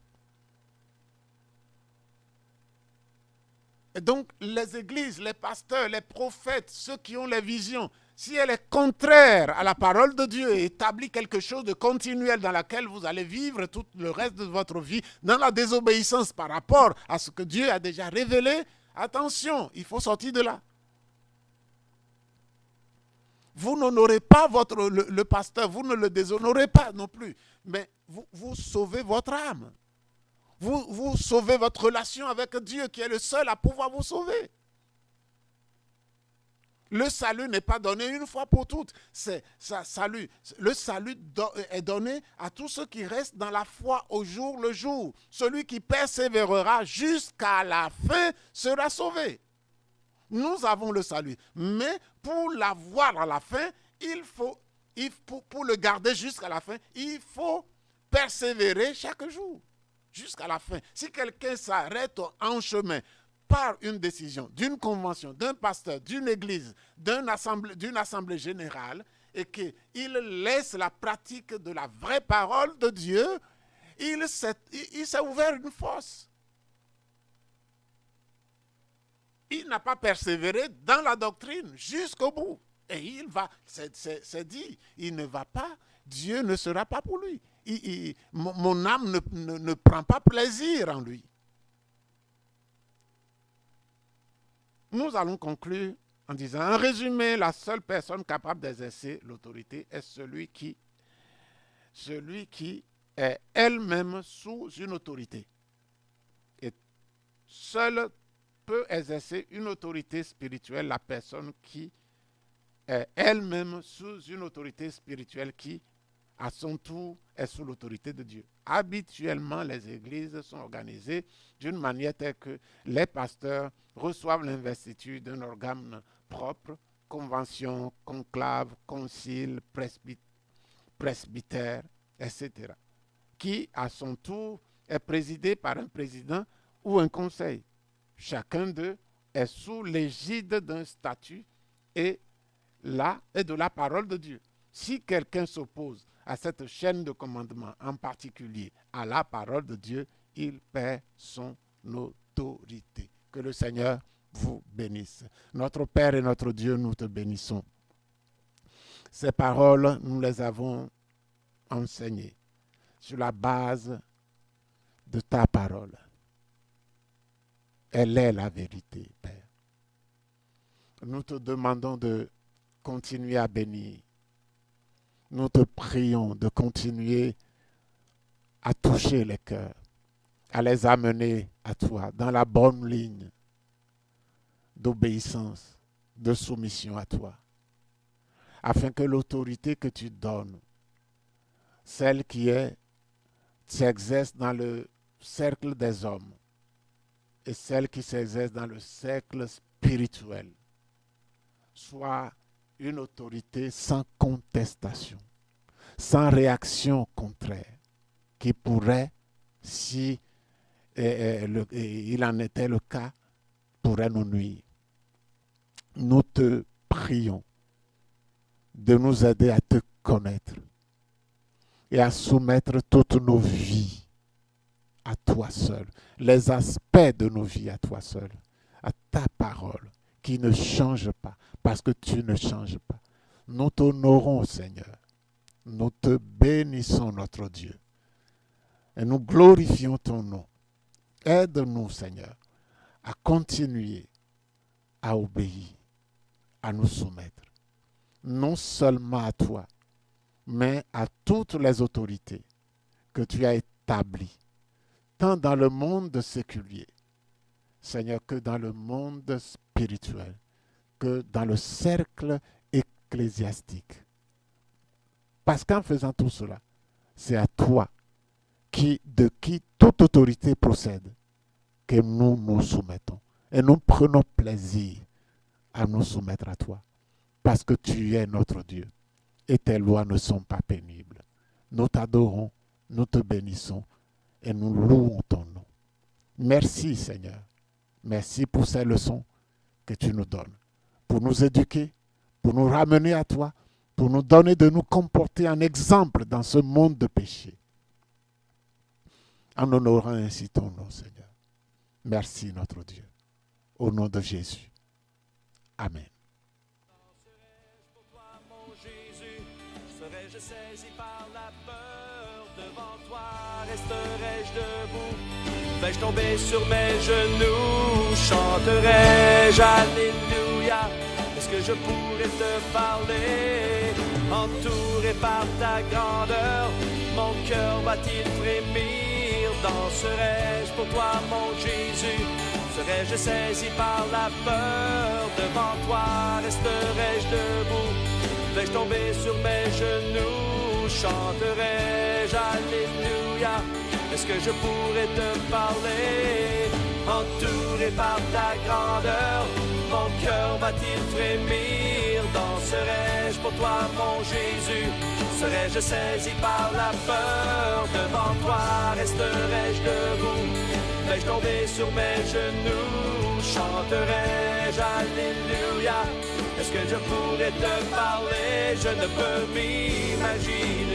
Et donc, les églises, les pasteurs, les prophètes, ceux qui ont les visions, si elle est contraire à la parole de Dieu et établit quelque chose de continuel dans laquelle vous allez vivre tout le reste de votre vie, dans la désobéissance par rapport à ce que Dieu a déjà révélé, attention, il faut sortir de là. Vous n'honorez pas le pasteur, vous ne le déshonorez pas non plus, mais vous sauvez votre âme. Vous sauvez votre relation avec Dieu qui est le seul à pouvoir vous sauver. Le salut n'est pas donné une fois pour toutes. Le salut est donné à tous ceux qui restent dans la foi au jour le jour. Celui qui persévérera jusqu'à la fin sera sauvé. Nous avons le salut. Mais pour l'avoir à la fin, pour le garder jusqu'à la fin, il faut persévérer chaque jour. Jusqu'à la fin. Si quelqu'un s'arrête en chemin par une décision, d'une convention, d'un pasteur, d'une église, d'une assemblée générale, et qu'il laisse la pratique de la vraie parole de Dieu, il s'est ouvert une fosse. Il n'a pas persévéré dans la doctrine jusqu'au bout. Et il va, c'est dit, il ne va pas, Dieu ne sera pas pour lui. Mon âme ne prend pas plaisir en lui. Nous allons conclure en disant, en résumé, la seule personne capable d'exercer l'autorité est celui qui est elle-même sous une autorité. Et seule peut exercer une autorité spirituelle la personne qui est elle-même sous une autorité spirituelle qui, à son tour, est sous l'autorité de Dieu. Habituellement, les églises sont organisées d'une manière telle que les pasteurs reçoivent l'investiture d'un organe propre, convention, conclave, concile, presbytère, etc., qui, à son tour, est présidé par un président ou un conseil. Chacun d'eux est sous l'égide d'un statut et de la parole de Dieu. Si quelqu'un s'oppose à cette chaîne de commandement, en particulier à la parole de Dieu, il perd son autorité. Que le Seigneur vous bénisse. Notre Père et notre Dieu, nous te bénissons. Ces paroles, nous les avons enseignées sur la base de ta parole. Elle est la vérité, Père. Nous te demandons de continuer à bénir. Nous te prions de continuer à toucher les cœurs, à les amener à toi dans la bonne ligne d'obéissance, de soumission à toi, afin que l'autorité que tu donnes, celle qui s'exerce dans le cercle des hommes et celle qui s'exerce dans le cercle spirituel, soit une autorité sans contestation, sans réaction contraire, qui pourrait, si il en était le cas, pourrait nous nuire. Nous te prions de nous aider à te connaître et à soumettre toutes nos vies à toi seul, les aspects de nos vies à toi seul, à ta parole qui ne change pas, parce que tu ne changes pas. Nous t'honorons, Seigneur. Nous te bénissons, notre Dieu. Et nous glorifions ton nom. Aide-nous, Seigneur, à continuer à obéir, à nous soumettre. Non seulement à toi, mais à toutes les autorités que tu as établies, tant dans le monde séculier, Seigneur, que dans le monde spirituel, que dans le cercle ecclésiastique. Parce qu'en faisant tout cela, c'est à toi de qui toute autorité procède que nous nous soumettons. Et nous prenons plaisir à nous soumettre à toi. Parce que tu es notre Dieu. Et tes lois ne sont pas pénibles. Nous t'adorons, nous te bénissons. et nous louons ton nom. Merci Seigneur. Merci pour ces leçons que tu nous donnes, pour nous éduquer, pour nous ramener à toi, pour nous donner de nous comporter en exemple dans ce monde de péché. En honorant ainsi ton nom, Seigneur. Merci notre Dieu. Au nom de Jésus. Amen. Serais-je saisi par la peur, devant toi resterai-je debout? Vais-je tomber sur mes genoux, chanterai-je Alléluia? Est-ce que je pourrais te parler, entouré par ta grandeur? Mon cœur va-t-il frémir, danserai-je pour toi mon Jésus? Serais-je saisi par la peur, devant toi resterai-je debout? Vais-je tomber sur mes genoux, chanterai-je Alléluia? Est-ce que je pourrais te parler, entouré par ta grandeur? Mon cœur va-t-il frémir, danserai-je pour toi mon Jésus? Serais-je saisi par la peur, devant toi resterai-je debout? Vais-je tomber sur mes genoux, chanterai-je Alléluia? Est-ce que je pourrais te parler? Je ne peux m'imaginer